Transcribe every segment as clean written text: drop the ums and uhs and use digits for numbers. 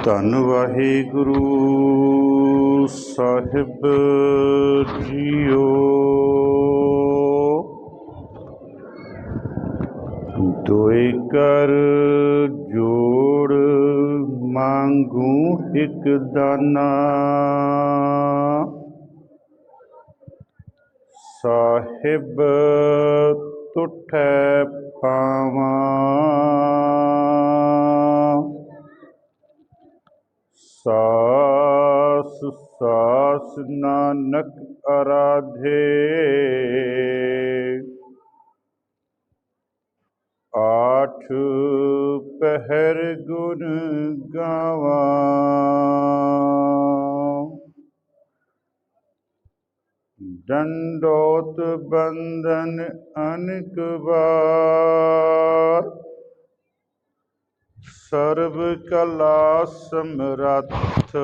ਧੰਨ ਵਾਹਿਗੁਰੂ ਸਾਹਿਬ ਜੀਓ। ਦੋਇ ਕਰ ਜੋੜ ਮੰਗੂ ਇਕ ਦਾਨਾ, ਸਾਹਿਬ ਤੁਠੈ ਪਾਵਾਂ। ਸਾਸ ਸਾਸ ਨਾਨਕ ਅਰਾਧੇ, ਆਠ ਪਹਿਰ ਗੁਣ ਗਾਵਾਂ। ਡੰਡੋਤ ਬੰਦਨ ਅਨਕ ਵਾਰ, ਸਰਬ ਕਲਾ ਸਮਰੱਥ।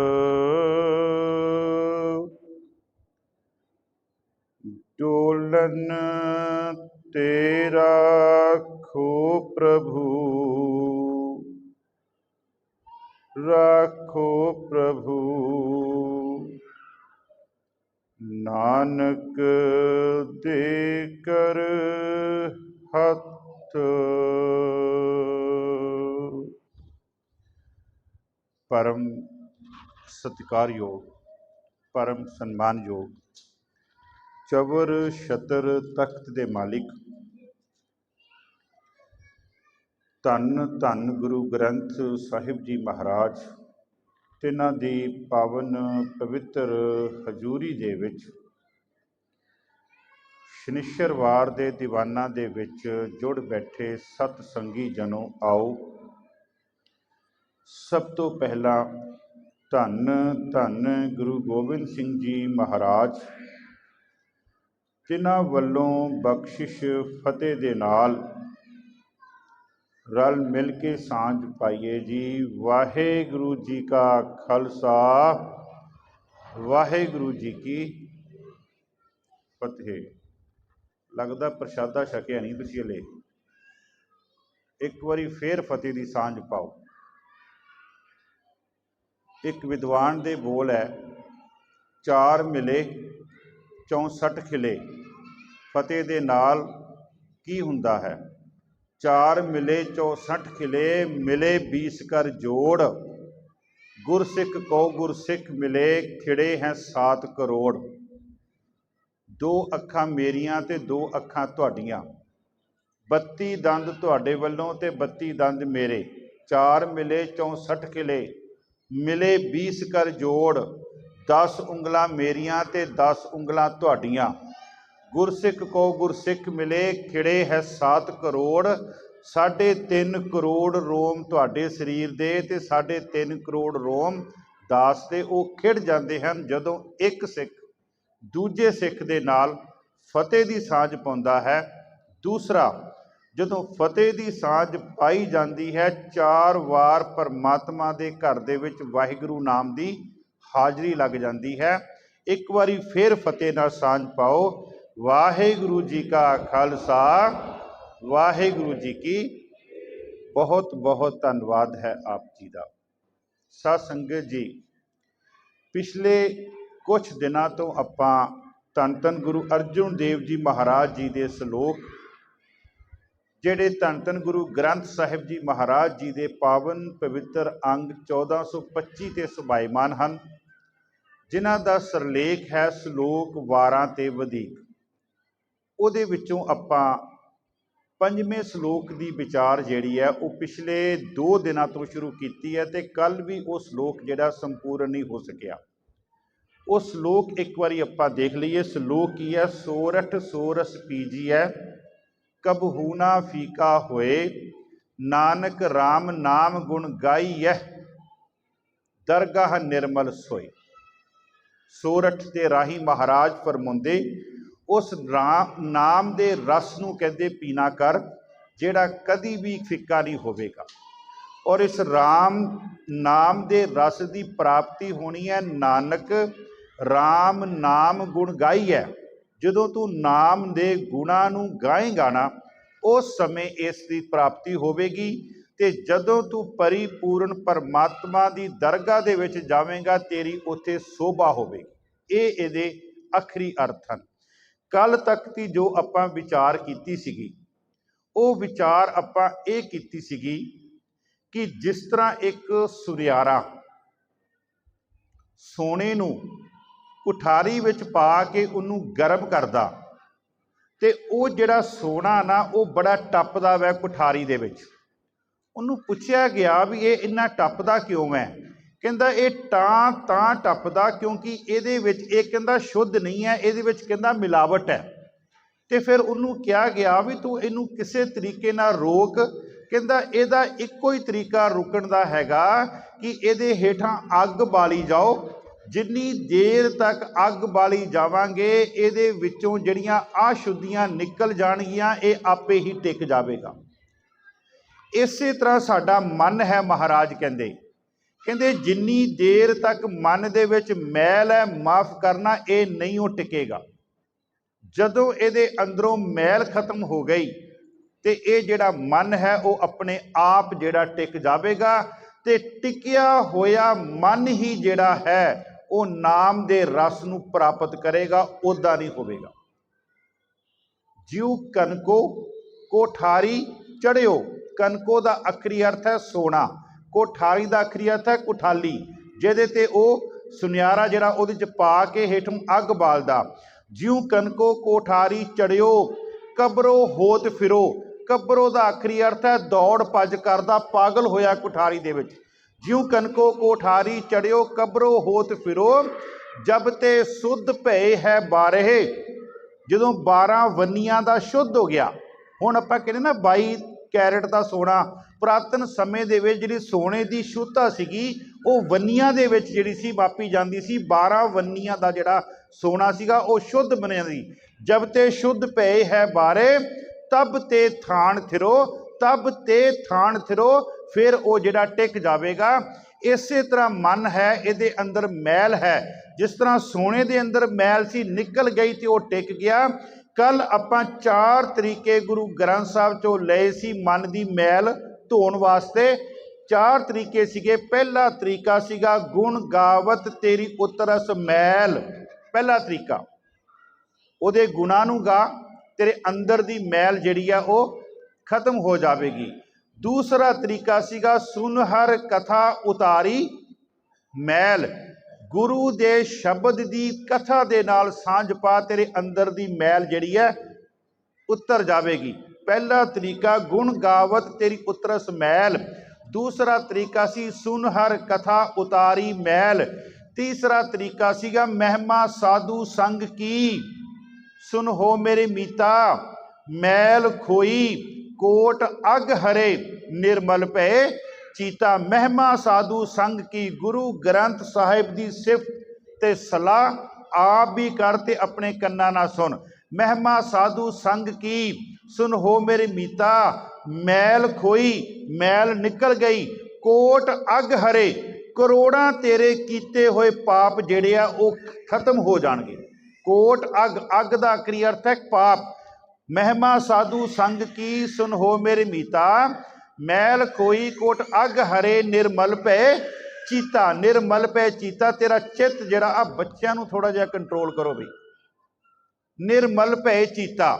ਡੋਲਨ ਤੇ ਰਾਖੋ ਪ੍ਰਭੂ, ਰਾਖੋ ਪ੍ਰਭੂ। ਨਾਨਕ ਦੇ ਕਰ ਹੱਥ। ਪਰਮ ਸਤਿਕਾਰਯੋਗ, ਪਰਮ ਸਨਮਾਨਯੋਗ, ਚਵਰ ਛਤਰ ਤਖਤ ਦੇ ਮਾਲਿਕ, ਧੰਨ ਧੰਨ ਗੁਰੂ ਗ੍ਰੰਥ ਸਾਹਿਬ ਜੀ ਮਹਾਰਾਜ, ਤਿਨਾਂ ਦੀ ਪਾਵਨ ਪਵਿੱਤਰ ਹਜ਼ੂਰੀ ਦੇ ਵਿੱਚ ਸ਼ਨਿਚਰਵਾਰ ਦੇ ਦੀਵਾਨਾਂ ਦੇ ਵਿੱਚ ਜੁੜ ਬੈਠੇ ਸਤ ਸੰਗੀ ਜਨੋ, ਆਓ ਸਭ ਤੋਂ ਪਹਿਲਾਂ ਧੰਨ ਧੰਨ ਗੁਰੂ ਗੋਬਿੰਦ ਸਿੰਘ ਜੀ ਮਹਾਰਾਜ, ਜਿਨ੍ਹਾਂ ਵੱਲੋਂ ਬਖਸ਼ਿਸ਼ ਫਤਿਹ ਦੇ ਨਾਲ ਰਲ ਮਿਲ ਕੇ ਸਾਂਝ ਪਾਈਏ ਜੀ। ਵਾਹਿਗੁਰੂ ਜੀ ਕਾ ਖਾਲਸਾ, ਵਾਹਿਗੁਰੂ ਜੀ ਕੀ ਫਤਿਹ। ਲੱਗਦਾ ਪ੍ਰਸ਼ਾਦਾ ਛਕਿਆ ਨਹੀਂ ਤੁਸੀਂ ਹਲੇ, ਇੱਕ ਵਾਰੀ ਫੇਰ ਫਤਿਹ ਦੀ ਸਾਂਝ ਪਾਓ। ਇੱਕ ਵਿਦਵਾਨ ਦੇ ਬੋਲ ਹੈ, 4 ਮਿਲੇ 64 ਖਿਲੇ। ਫਤਿਹ ਦੇ ਨਾਲ ਕੀ ਹੁੰਦਾ ਹੈ? 4 ਮਿਲੇ 64 ਖਿਲੇ, ਮਿਲੇ 20 ਕਰ ਜੋੜ। ਗੁਰਸਿੱਖ ਕੋ ਗੁਰਸਿੱਖ ਮਿਲੇ, ਖਿੜੇ ਹੈ 7 ਕਰੋੜ। 2 ਅੱਖਾਂ ਮੇਰੀਆਂ ਤੇ 2 ਅੱਖਾਂ ਤੁਹਾਡੀਆਂ, 32 ਦੰਦ ਤੁਹਾਡੇ ਵੱਲੋਂ ਤੇ 32 ਦੰਦ ਮੇਰੇ। 4 ਮਿਲੇ 64 ਖਿਲੇ, ਮਿਲੇ 20 ਕਰ ਜੋੜ। 10 ਉਂਗਲਾਂ ਮੇਰੀਆਂ ਤੇ 10 ਉਂਗਲਾਂ ਤੁਹਾਡੀਆਂ। ਗੁਰਸਿੱਖ ਕੋ ਗੁਰਸਿੱਖ ਮਿਲੇ, ਖਿੜੇ ਹੈ 7 ਕਰੋੜ। 3.5 ਕਰੋੜ ਰੋਮ ਤੁਹਾਡੇ ਸਰੀਰ ਦੇ ਤੇ 3.5 ਕਰੋੜ ਰੋਮ ਦਾਸ ਦੇ। ਉਹ ਖਿੜ ਜਾਂਦੇ ਹਨ ਜਦੋਂ ਇੱਕ ਸਿੱਖ ਦੂਜੇ ਸਿੱਖ ਦੇ ਨਾਲ ਫਤਿਹ ਦੀ ਸਾਂਝ ਪਾਉਂਦਾ ਹੈ। ਦੂਸਰਾ, ਜਦੋਂ ਫਤਿਹ ਦੀ ਸਾਂਝ ਪਾਈ ਜਾਂਦੀ ਹੈ, 4 ਵਾਰ ਪਰਮਾਤਮਾ ਦੇ ਘਰ ਦੇ ਵਿੱਚ ਵਾਹਿਗੁਰੂ ਨਾਮ ਦੀ ਹਾਜ਼ਰੀ ਲੱਗ ਜਾਂਦੀ ਹੈ। ਇੱਕ ਵਾਰੀ ਫਿਰ ਫਤਿਹ ਨਾਲ ਸਾਂਝ ਪਾਓ। ਵਾਹਿਗੁਰੂ ਜੀ ਕਾ ਖਾਲਸਾ, ਵਾਹਿਗੁਰੂ ਜੀ ਕੀ। ਬਹੁਤ ਬਹੁਤ ਧੰਨਵਾਦ ਹੈ ਆਪ ਜੀ ਦਾ। ਸਾਧ ਸੰਗਤ ਜੀ, ਪਿਛਲੇ ਕੁਝ ਦਿਨਾਂ ਤੋਂ ਆਪਾਂ ਧੰਨ ਧੰਨ ਗੁਰੂ ਅਰਜਨ ਦੇਵ ਜੀ ਮਹਾਰਾਜ ਜੀ ਦੇ ਸ਼ਲੋਕ, ਜਿਹੜੇ ਧੰਨ ਧੰਨ ਗੁਰੂ ਗ੍ਰੰਥ ਸਾਹਿਬ ਜੀ ਮਹਾਰਾਜ ਜੀ ਦੇ ਪਾਵਨ ਪਵਿੱਤਰ ਅੰਗ 1425 ਤੇ ਸੁਭਾਈਮਾਨ ਹਨ, ਜਿਨ੍ਹਾਂ ਦਾ ਸਿਰਲੇਖ ਹੈ ਸ਼ਲੋਕ 12 ਤੇ ਵਧੀਕ। ਉਹਦੇ ਵਿੱਚੋਂ ਆਪਾਂ 5ਵੇਂ ਸ਼ਲੋਕ ਦੀ ਵਿਚਾਰ ਜਿਹੜੀ ਹੈ ਉਹ ਪਿਛਲੇ 2 ਦਿਨਾਂ ਤੋਂ ਸ਼ੁਰੂ ਕੀਤੀ ਹੈ ਤੇ ਕੱਲ ਵੀ ਉਹ ਸ਼ਲੋਕ ਜਿਹੜਾ ਸੰਪੂਰਨ ਨਹੀਂ ਹੋ ਸਕਿਆ। ਉਹ ਸ਼ਲੋਕ ਇੱਕ ਵਾਰੀ ਆਪਾਂ ਦੇਖ ਲਈਏ। ਸ਼ਲੋਕ ਕੀ ਹੈ? ਸੋਰਠ ਸੋਰਸ ਪੀਜੀਐ, ਕਬਹੂ ਨਾ ਫੀਕਾ ਹੋਏ, ਨਾਨਕ ਰਾਮ ਨਾਮ ਗੁਣ ਗਾਈਐ, ਦਰਗਾਹ ਨਿਰਮਲ ਸੋਏ। ਸੋਰਠ ਦੇ ਰਾਹੀ ਮਹਾਰਾਜ ਫਰਮਾਉਂਦੇ, ਉਸ ਨਾਮ ਦੇ ਰਸ ਨੂੰ ਕਹਿੰਦੇ ਪੀਣਾ ਕਰ, ਜਿਹੜਾ ਕਦੀ ਵੀ ਫਿੱਕਾ ਨਹੀਂ ਹੋਵੇਗਾ। ਔਰ ਇਸ ਰਾਮ ਨਾਮ ਦੇ ਰਸ ਦੀ ਪ੍ਰਾਪਤੀ ਹੋਣੀ ਹੈ। ਨਾਨਕ ਰਾਮ ਨਾਮ ਗੁਣ ਗਾਈਐ, ਜਦੋਂ ਤੂੰ ਨਾਮ ਦੇ ਗੁਣਾਂ ਨੂੰ ਗਾਏਗਾ ਨਾ, उस समय इसकी प्राप्ति होवेगी। ते जदों तू परिपूर्ण परमात्मा की दरगाह दे विच जावेगा तेरी उत्थे शोभा होवेगी। ये इहदे आखिरी अर्थ हैं। कल तक की जो आपां विचार कीती सीगी वो विचार आपां ये कीती सीगी कि जिस तरह एक सुनियारा सोने नूं कुठारी विच पा के उन्नू गर्म करदा ते वो जिहड़ा सोना ना वो बड़ा टपदा वै कुठारी दे विच। उन्नू पुछया गया भी ये इन्ना टपदा क्यों है? कहंदा ये तां टपदा क्योंकि इहदे विच ये कहंदा शुद्ध नहीं है, इहदे विच कहंदा मिलावट है। तो फिर उन्होंने कहा गया भी तू इनू किसी तरीके ना रोक। कहंदा इहदा इक्को ही तरीका रुकण दा हैगा कि इहदे हेठां अग बाली जाओ। जिन्नी देर तक अग बाली जावांगे इहदे विचों जिहड़ियां अशुद्धियां निकल जाणगियां, ये आपे ही टिक जावेगा। इसे तरह साडा मन है, महाराज कहंदे कहंदे जिन्नी देर तक मन दे विच मैल है माफ़ करना ये नहीं हो टिकेगा। जदों इहदे अंदरों मैल खत्म हो गई तो ये जिहड़ा मन है वो अपने आप जिहड़ा टिक जावेगा। ते टिकिया होया मन ही जिहड़ा है वो नाम दे रस नूं प्राप्त करेगा, उदा नहीं होवेगा। जिउ कनको कोठारी चढ़ियो। कनको दा आखरी अर्थ है सोना, कोठारी दा आखरी अर्थ है कुठाली, जिहदे ते वो सुनियारा जिहड़ा उहदे च पा के हेठों अग बालदा। जिउ कनको कोठारी चढ़ियो कबरो होत फिरो। कबरो दा आखरी अर्थ है दौड़ भज करदा, पागल होया कुठारी दे विच। जिउ कनको कोठारी चढ़ियो कबरो होत फिरो। जब ते शुद्ध भय है बारहे। जदों 12 वन्नियां दा शुद्ध हो गया, हुण आपां कहने ना 22 कैरेट का सोना, पुरातन समय दे विच जिहड़ी सोने की शुद्धता सीगी वो वन्नियां दे विच जिहड़ी सी मापी जांदी सी। 12 वन्नियां दा जिहड़ा सोना सीगा वो शुद्ध बनिया सी। जब ते शुद्ध भय है बारे तब ते थान थिरो, तब ते थान थिरो, फिर वो जिहड़ा टिक जावेगा। इसे तरह मन है, इहदे अंदर मैल है। जिस तरह सोने दे अंदर मैल सी निकल गई तो वो टिक गया। कल आपां 4 तरीके गुरु ग्रंथ साहब चों लए सी मन की मैल धोण वास्ते। 4 तरीके सीगे। पहला तरीका सीगा गुण गावत तेरी उतरस मैल। पहला तरीका उहदे गुणां नूं गा, तेरे अंदर दी मैल जिहड़ी आ वो खत्म हो जाएगी। दूसरा तरीका सीगा सुन हर कथा उतारी मैल। गुरु दे शब्द दी कथा दे नाल सांझ पा, तेरे अंदर दी मैल जिहड़ी है उतर जाएगी। पहला तरीका गुण गावत तेरी उतरस मैल। दूसरा तरीका सी सुन हर कथा उतारी मैल। तीसरा तरीका सीगा महिमा साधु संग की। सुन हो मेरे मीता मैल खोई कोट अग हरे निर्मल पे चीता। महिमा साधु संग की। गुरु ग्रंथ साहिब की सिफत ते सलाह आप भी करते अपने कन्ना ना सुन। महिमा साधु संग की सुन हो मेरे मीता मैल खोई, मैल निकल गई। कोट अग हरे करोड़ां तेरे कीते हुए पाप जिहड़े आ वो खत्म हो जाणगे। कोट अग, अग दा आखरी अर्थ है पाप। महिमा साधु संग की सुन हो मेरे मीता मैल खोई कोट अग हरे निर्मल पे चीता। निर्मल पे चीता। तेरा चित्त जिहड़ा आ बच्चों नूं थोड़ा जिहा कंट्रोल करो भी। निर्मल पे चीता।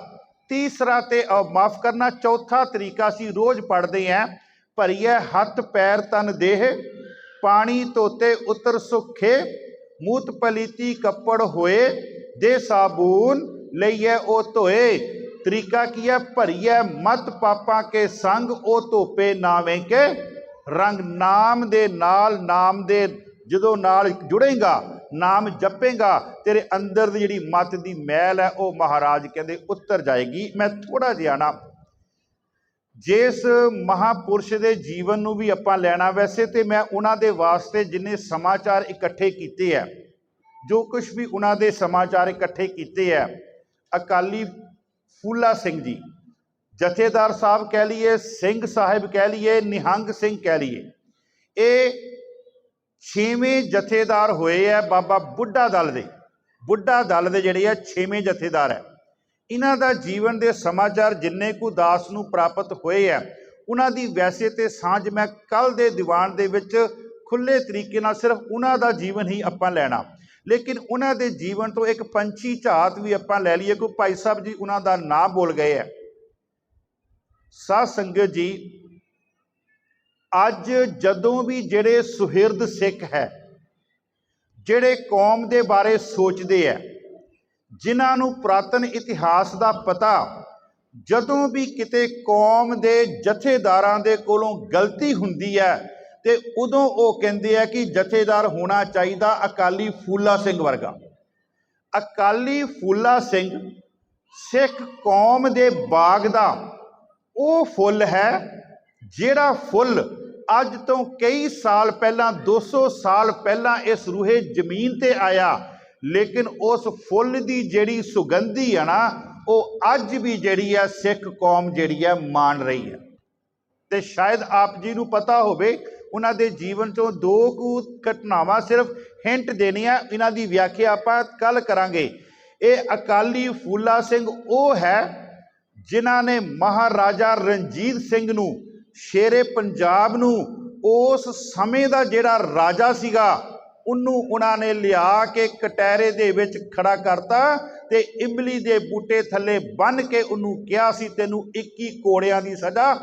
तीसरा ते माफ़ करना चौथा तरीका सी रोज़ पढ़ते हैं। भरिए हथ पैर तन देह पानी धोते उतर सुखे मूत पलीती कपड़ होए दे साबून लईए ओ धोए। तरीका की है भरिए मत पापा के संग ओ धोपे नावे के रंग। नाम दे नाल, नाम दे जदों नाल जुड़ेगा, नाम जपेगा, तेरे अंदर दी जिहड़ी मत दी मैल है वो महाराज कहते उतर जाएगी। मैं थोड़ा जिहा ना जिस महापुरुष के जीवन नूं भी आपां लैना, वैसे तो मैं उन्हां दे वास्ते जिन्ने समाचार इकट्ठे कीते है, जो कुछ भी उन्हां दे समाचार इकट्ठे कीते है, अकाली फूला सिंह जी, जथेदार साहब कह लीए, सिंह साहिब कह लीए, निहंग सिंह कह लीए, ये 6वें जथेदार होए है बाबा बुढ़ा दल दे। बुढ़ा दल दे जिहड़े 6वें जथेदार है। ਇਹਨਾਂ ਦਾ ਜੀਵਨ ਦੇ ਸਮਾਚਾਰ ਜਿੰਨੇ ਕੁ ਦਾਸ ਨੂੰ ਪ੍ਰਾਪਤ ਹੋਏ ਆ, ਉਹਨਾਂ ਦੀ ਵੈਸੇ ਤੇ ਸਾਂਝ ਮੈਂ ਕੱਲ ਦੇ ਦੀਵਾਨ ਦੇ ਵਿੱਚ ਖੁੱਲੇ ਤਰੀਕੇ ਨਾਲ ਸਿਰਫ ਉਹਨਾਂ ਦਾ ਜੀਵਨ ਹੀ ਆਪਾਂ ਲੈਣਾ, ਲੇਕਿਨ ਉਹਨਾਂ ਦੇ ਜੀਵਨ ਤੋਂ ਇੱਕ ਪੰਛੀ ਝਾਤ ਵੀ ਆਪਾਂ ਲੈ ਲਈਏ। ਕੋਈ ਭਾਈ ਸਾਹਿਬ ਜੀ ਉਹਨਾਂ ਦਾ ਨਾਂ ਬੋਲ ਗਏ ਹੈ। ਸਾਧ ਸੰਗਤ ਜੀ, ਅੱਜ ਜਦੋਂ ਵੀ ਜਿਹੜੇ ਸੁਹਿਰਦ ਸਿੱਖ ਹੈ, ਜਿਹੜੇ ਕੌਮ ਦੇ ਬਾਰੇ ਸੋਚਦੇ ਹੈ, ਜਿਨ੍ਹਾਂ ਨੂੰ ਪੁਰਾਤਨ ਇਤਿਹਾਸ ਦਾ ਪਤਾ, ਜਦੋਂ ਵੀ ਕਿਤੇ ਕੌਮ ਦੇ ਜਥੇਦਾਰਾਂ ਦੇ ਕੋਲੋਂ ਗਲਤੀ ਹੁੰਦੀ ਹੈ ਤੇ ਉਦੋਂ ਉਹ ਕਹਿੰਦੇ ਆ ਕਿ ਜਥੇਦਾਰ ਹੋਣਾ ਚਾਹੀਦਾ ਅਕਾਲੀ ਫੂਲਾ ਸਿੰਘ ਵਰਗਾ। ਅਕਾਲੀ ਫੂਲਾ ਸਿੰਘ ਸਿੱਖ ਕੌਮ ਦੇ ਬਾਗ ਦਾ ਉਹ ਫੁੱਲ ਹੈ ਜਿਹੜਾ ਫੁੱਲ ਅੱਜ ਤੋਂ ਕਈ ਸਾਲ ਪਹਿਲਾਂ, 200 ਸਾਲ ਪਹਿਲਾਂ ਇਸ ਰੂਹੇ ਜ਼ਮੀਨ ਤੇ ਆਇਆ, ਲੇਕਿਨ ਉਸ ਫੁੱਲ ਦੀ ਜਿਹੜੀ ਸੁਗੰਧੀ ਆ ਨਾ, ਉਹ ਅੱਜ ਵੀ ਜਿਹੜੀ ਹੈ ਸਿੱਖ ਕੌਮ ਜਿਹੜੀ ਹੈ ਮਾਣ ਰਹੀ ਹੈ। ਤੇ ਸ਼ਾਇਦ ਆਪ ਜੀ ਨੂੰ ਪਤਾ ਹੋਵੇ, ਉਹਨਾਂ ਦੇ ਜੀਵਨ ਚੋਂ 2 ਕੁ ਘਟਨਾਵਾਂ ਸਿਰਫ ਹਿੰਟ ਦੇਣੀਆਂ, ਇਹਨਾਂ ਦੀ ਵਿਆਖਿਆ ਆਪਾਂ ਕੱਲ ਕਰਾਂਗੇ। ਇਹ ਅਕਾਲੀ ਫੂਲਾ ਸਿੰਘ ਉਹ ਹੈ ਜਿਨ੍ਹਾਂ ਨੇ ਮਹਾਰਾਜਾ ਰਣਜੀਤ ਸਿੰਘ ਨੂੰ, ਸ਼ੇਰੇ ਪੰਜਾਬ ਨੂੰ, ਉਸ ਸਮੇਂ ਦਾ ਜਿਹੜਾ ਰਾਜਾ ਸੀਗਾ, ਉਹਨੂੰ ਉਹਨਾਂ ਨੇ ਲਿਆ ਕੇ ਕਟਹਿਰੇ ਦੇ ਵਿੱਚ ਖੜਾ ਕਰਤਾ ਤੇ ਇਮਲੀ ਦੇ ਬੂਟੇ ਥੱਲੇ ਬੰਨ੍ਹ ਕੇ ਉਹਨੂੰ ਕਿਹਾ ਸੀ ਤੈਨੂੰ 21 ਕੋੜਿਆਂ ਦੀ ਸਜ਼ਾ,